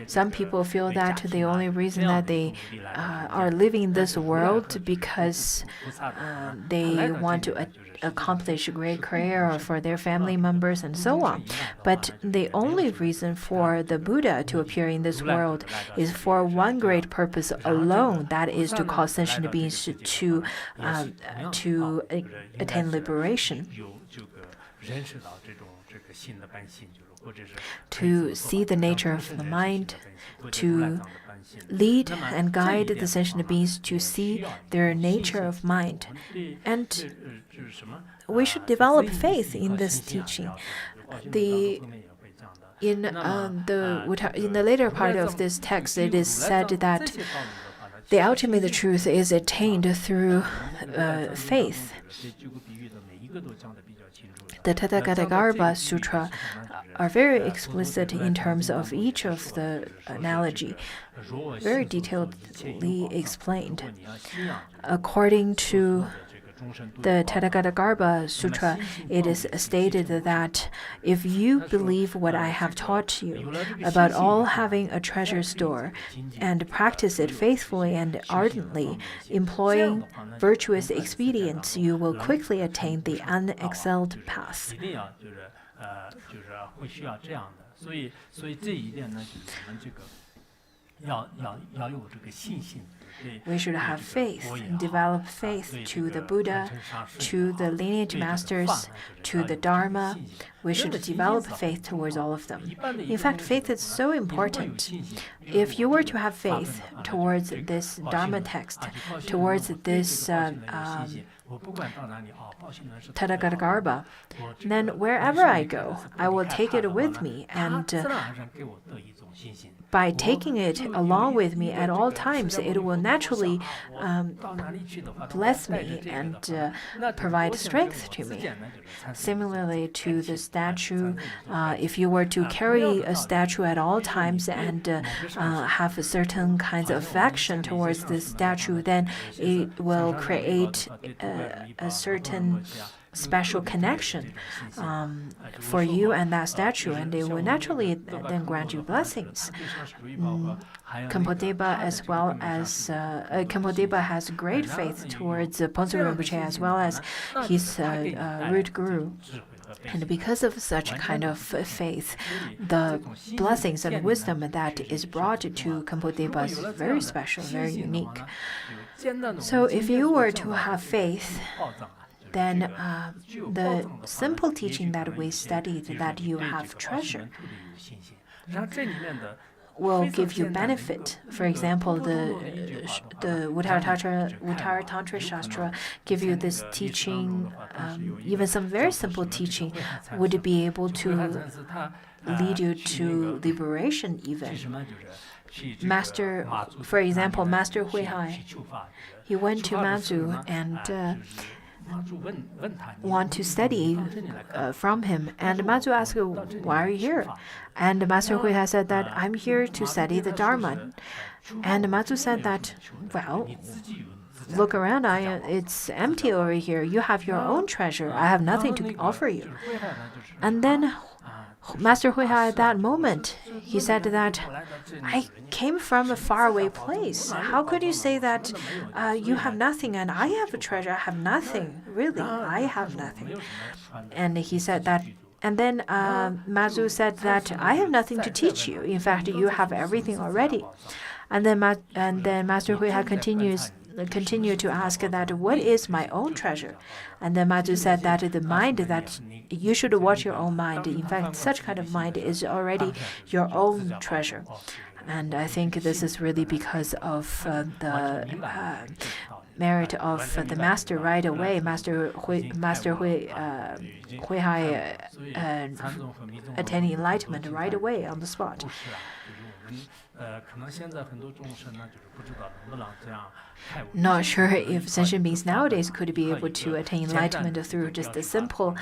Some people feel that the only reason that they are living this world because they want to accomplish a great career for their family members and so on. But the only reason for the Buddha to appear in this world is for one great purpose alone, that is to cause sentient beings to attain liberation, to see the nature of the mind, to lead and guide the sentient beings to see their nature of mind. And we should develop faith in this teaching. In the later part of this text, it is said that the ultimate truth is attained through faith. The Tathagatagarbha Sutra are very explicit in terms of each of the analogy, very detailedly explained. According to the Tathagatagarbha Sutra, it is stated that if you believe what I have taught you about all having a treasure store and practice it faithfully and ardently, employing virtuous expedients, you will quickly attain the unexcelled path. We should have faith and develop faith to the Buddha, to the lineage masters, to the Dharma. We should develop faith towards all of them. In fact, faith is so important. If you were to have faith towards this Dharma text, towards this Tathagatagarbha, then wherever I go, I will take it with me, and by taking it along with me at all times, it will naturally bless me and provide strength to me. Similarly to the statue, if you were to carry a statue at all times and have a certain kinds of affection towards this statue, then it will create a certain special connection for you and that statue, and it will naturally then grant you blessings. Khenpo Deba Khenpo Deba has great faith towards Ponzu Rinpoche as well as his root guru. And because of such kind of faith, the blessings and wisdom that is brought to Khenpo Deba is very special, very unique. So if you were to have faith, then the simple teaching that we studied, that you have treasure, will give you benefit. For example, the Uttaratantra Shastra give you this teaching, even some very simple teaching would be able to lead you to liberation even. For example, Master Huihai, he went to Mazu and want to study from him. And Mazu asked, why are you here? And Master Huihai said that, I'm here to study the Dharma. And Mazu said that, well, look around, it's empty over here. You have your own treasure. I have nothing to offer you. And then Master Huihai at that moment, he said that, I came from a faraway place. How could you say that you have nothing and I have a treasure? I have nothing. Really, I have nothing. And he said that, and then Mazu said that, I have nothing to teach you. In fact, you have everything already. And then Master Huihai continued to ask that, what is my own treasure? And then Mazu said that the mind, that you should watch your own mind. In fact, such kind of mind is already your own treasure. And I think this is really because of the merit of the master right away. Master Huihai attaining enlightenment right away on the spot. Not sure if sentient beings nowadays could be able to attain enlightenment through just a simple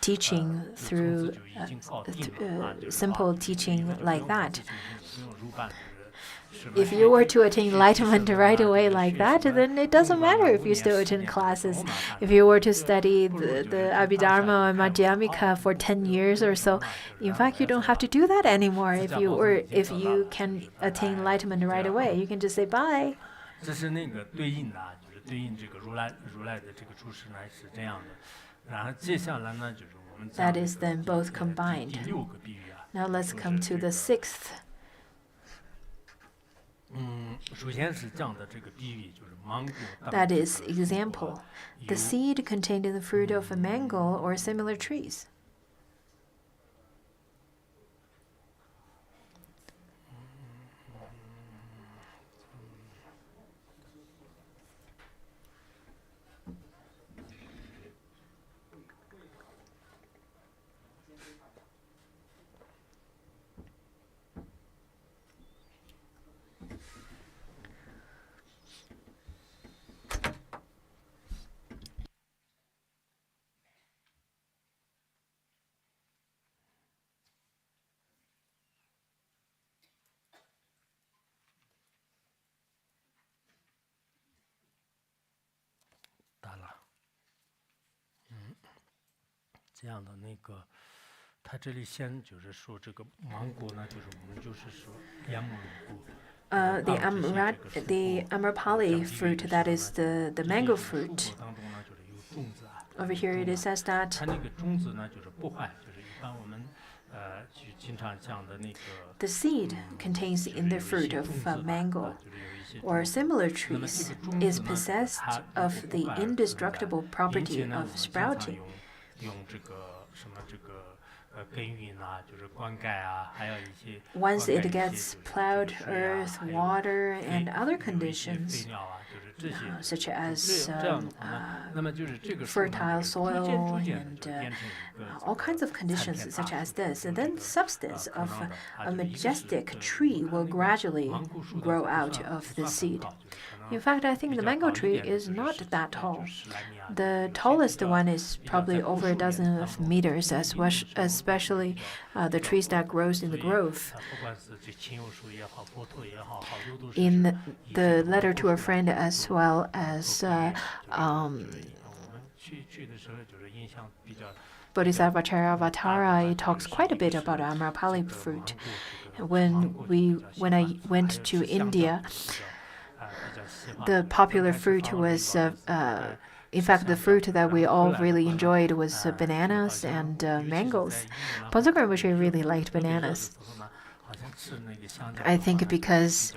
teaching, through simple teaching like that. If you were to attain enlightenment right away like that, then it doesn't matter if you still attend classes. If you were to study the Abhidharma and Madhyamika for 10 years or so, in fact, you don't have to do that anymore. If you can attain enlightenment right away, you can just say bye. That is then both combined. Now let's come to the sixth. That is example. The seed contained in the fruit of a mango or similar trees. 样的那个，他这里先就是说这个芒果呢，就是我们就是说烟幕鲁布。The Amrapali fruit, that is the mango fruit. Over here it says that the seed contains in the fruit of mango or similar trees is possessed of the indestructible property of sprouting. Once it gets plowed earth, water, and other conditions, such as fertile soil and all kinds of conditions such as this, and then the substance of a majestic tree will gradually grow out of the seed. In fact, I think the mango tree is not that tall. The tallest one is probably over a dozen of meters, especially the trees that grows in the grove. In the letter to a friend, as well as Bodhisattva Charyavatara, it talks quite a bit about Amrapali fruit. When I went to India, the popular fruit was, in fact, the fruit that we all really enjoyed was bananas and mangoes. Tathagatagarbha Rinpoche really liked bananas. I think because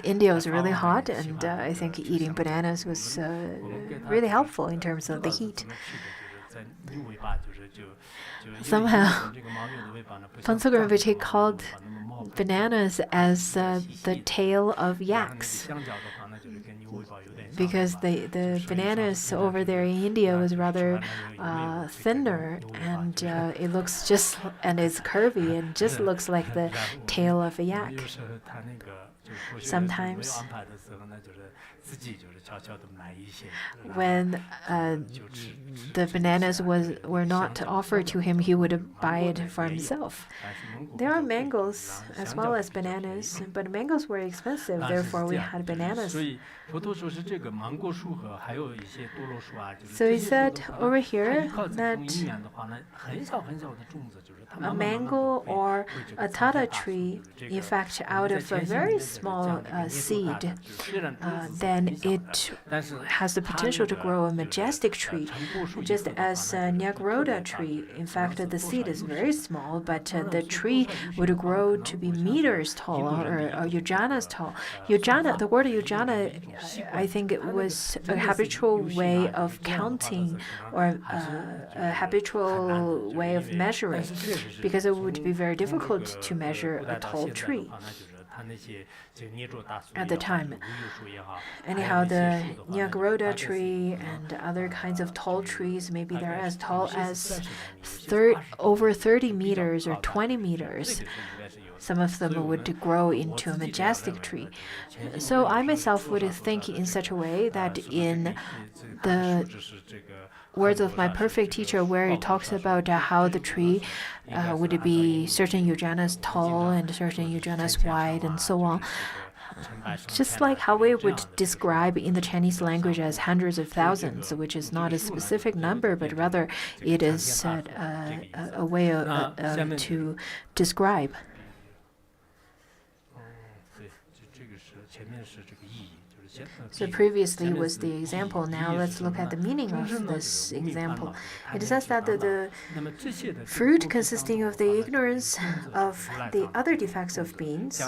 India was really hot, and I think eating bananas was really helpful in terms of the heat. Somehow, Tathagatagarbha Rinpoche called bananas as the tail of yaks, because the bananas over there in India was rather thinner, and it looks just, and it's curvy and just looks like the tail of a yak. Sometimes when the bananas were not offered to him, he would buy it for himself. There are mangoes as well as bananas, but mangoes were expensive, therefore we had bananas. So he said over here that a mango or a tata tree, in fact, out of a very small seed, then it has the potential to grow a majestic tree, just as a Nyagroda tree. In fact, the seed is very small, but the tree would grow to be meters tall, or yojanas tall. Yojana, the word yojana, I think it was a habitual way of counting, or a habitual way of measuring, because it would be very difficult to measure a tall tree at the time. Anyhow, the Nyagroda tree and other kinds of tall trees, maybe they're as tall as over 30 meters or 20 meters. Some of them would grow into a majestic tree. So I myself would think in such a way that in the words of my perfect teacher, where he talks about how the tree would be certain yojanas tall and certain yojanas wide and so on. Just like how we would describe in the Chinese language as hundreds of thousands, which is not a specific number, but rather it is a way to describe. So previously was the example. Now let's look at the meaning of this example. It says that the fruit consisting of the ignorance of the other defects of beings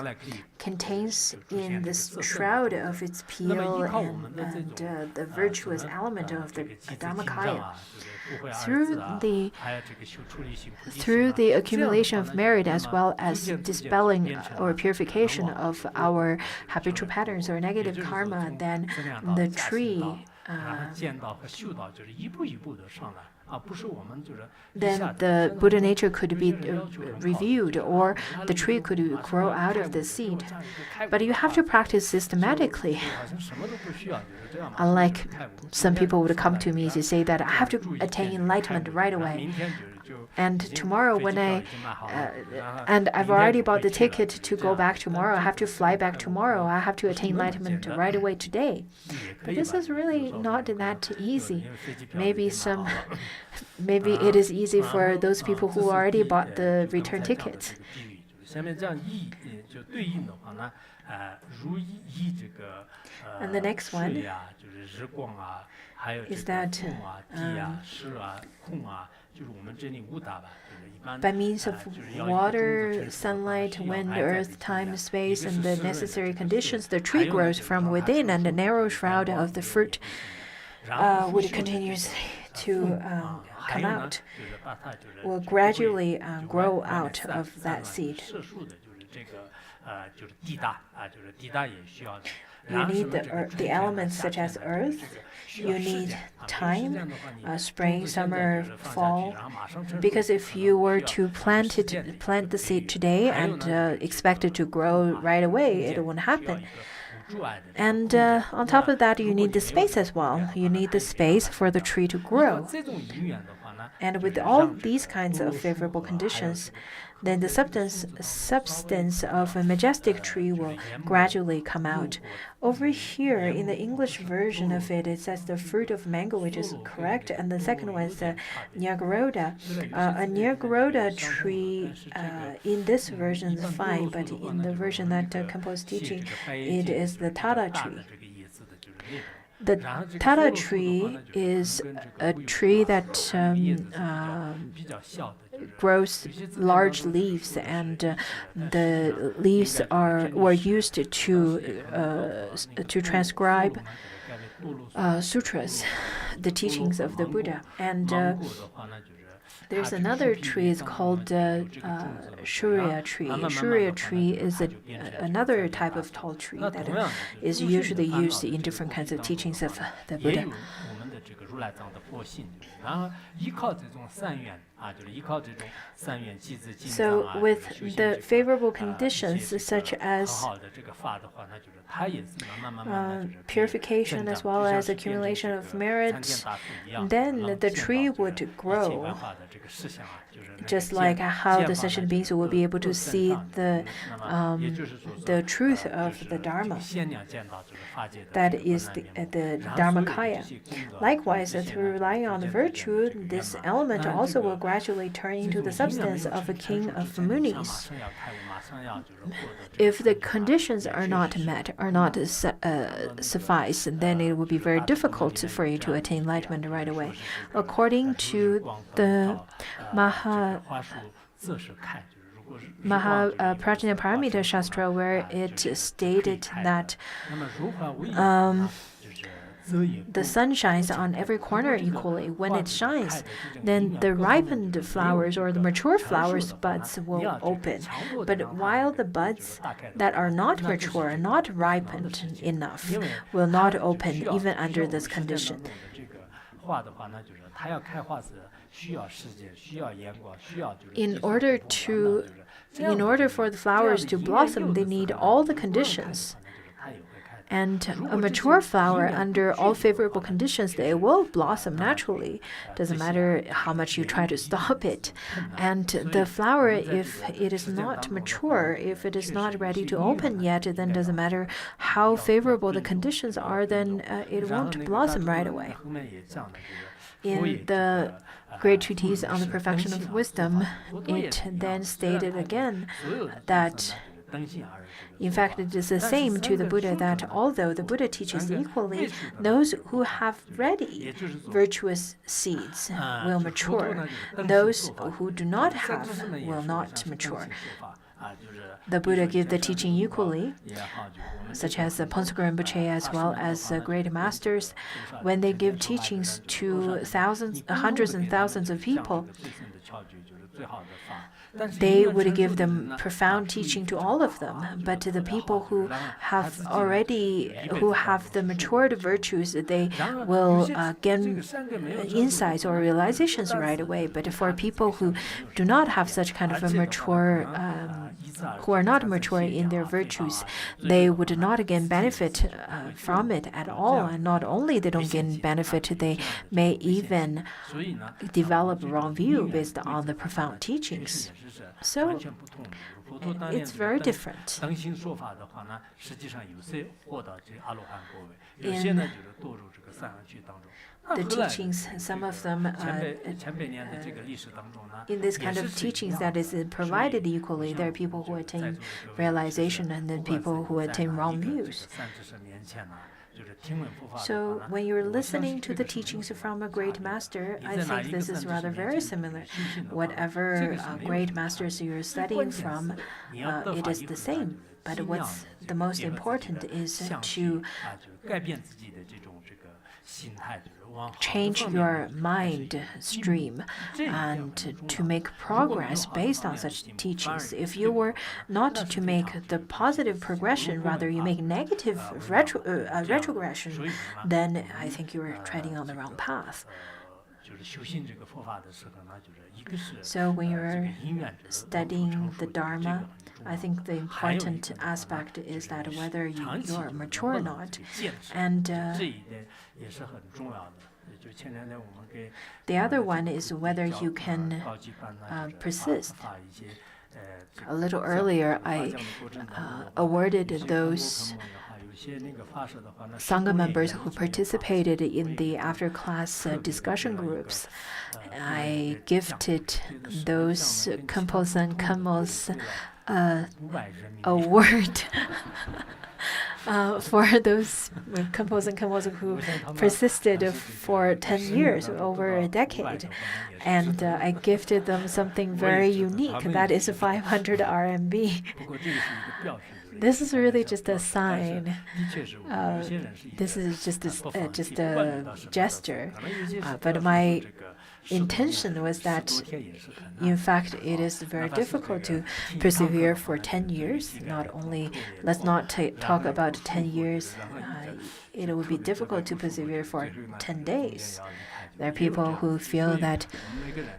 contains in this shroud of its peel and the virtuous element of the Dharmakaya. Through the accumulation of merit, as well as dispelling or purification of our habitual patterns or negative karma, then the tree then the Buddha nature could be reviewed, or the tree could grow out of the seed. But you have to practice systematically. Unlike some people would come to me to say that I have to attain enlightenment right away. And tomorrow when and I've already bought the ticket to go back tomorrow. I have to fly back tomorrow. I have to attain enlightenment right away today. But this is really not that easy. Maybe it is easy for those people who already bought the return tickets. And the next one is that by means of water, sunlight, wind, earth, time, space, and the necessary conditions, the tree grows from within, and the narrow shroud of the fruit would continuously to come out, will gradually grow out of that seed. You need the elements such as earth. You need time, spring, summer, fall. Because if you were to plant the seed today and expect it to grow right away, it won't happen. And on top of that, you need the space as well. You need the space for the tree to grow. And with all these kinds of favorable conditions, then the substance of a majestic tree will gradually come out. Over here, in the English version of it, it says the fruit of mango, which is correct, and the second one is the Nyagorodha. A Nyagorodha tree in this version is fine, but in the version that Khenpo is teaching, it is the Tata tree. The Tata tree is a tree that grows large leaves, and the leaves were used to transcribe sutras, the teachings of the Buddha. And there's another tree, it's called Shurya tree. Shurya tree is another type of tall tree that is usually used in different kinds of teachings of the Buddha. So with the favorable conditions such as purification as well as accumulation of merit, then the tree would grow, just like how the sentient beings will be able to see the truth of the Dharma. That is the Dharmakaya. Likewise, through relying on virtue, this element also will gradually turn into the substance of a king of munis. If the conditions are not met, are not suffice, then it will be very difficult for you to attain enlightenment right away. According to the Mahayana Shastra, where it stated that the sun shines on every corner equally. When it shines, then the ripened flowers or the mature flowers buds will open. But while the buds that are not mature, not ripened enough, will not open even under this condition. In order for the flowers to blossom, they need all the conditions. And a mature flower, under all favorable conditions, they will blossom naturally. Doesn't matter how much you try to stop it. And the flower, if it is not mature, if it is not ready to open yet, then doesn't matter how favorable the conditions are, then it won't blossom right away. In the Great Treatise on the Perfection of Wisdom, it then stated again that in fact, it is the same to the Buddha that although the Buddha teaches equally, those who have ready virtuous seeds will mature. Those who do not have will not mature. The Buddha gave the teaching equally, such as the Ponsoku Rinpoche as well as great masters. When they give teachings to hundreds and thousands of people, they would give them profound teaching to all of them. But to the people who have the matured virtues, they will get insights or realizations right away. But for people who do not have such kind of a mature who are not mature in their virtues, they would not gain benefit from it at all. And not only they don't gain benefit, they may even develop a wrong view based on the profound teachings. So it's very different. In the teachings, some of them, in this kind of teachings that is provided equally, there are people who attain realization and then people who attain wrong views. So when you're listening to the teachings from a great master, I think this is rather very similar. Whatever great masters you're studying from, it is the same. But what's the most important is to change your mind stream and to make progress based on such teachings. If you were not to make the positive progression, rather you make negative retrogression, then I think you're treading on the wrong path. So when you're studying the Dharma, I think the important aspect is that whether you're mature or not. And the other one is whether you can persist. A little earlier, I awarded those Sangha members who participated in the after-class discussion groups. I gifted those Khenpo and Khenpo's award for those Khenpo and Khenpo who persisted for 10 years, over a decade. And I gifted them something very unique, that is 500 RMB. This is really just a sign. This is just a gesture. But my intention was that, in fact, it is very difficult to persevere for 10 years. Not only, let's not talk about 10 years. It would be difficult to persevere for 10 days. There are people who feel that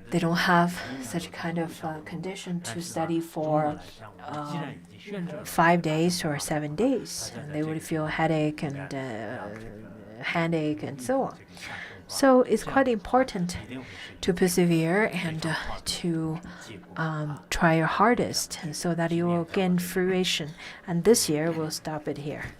they don't have such kind of condition to study for 5 days or 7 days. And they would feel headache and handache and so on. So it's quite important to persevere and to try your hardest so that you will gain fruition. And this year we'll stop it here.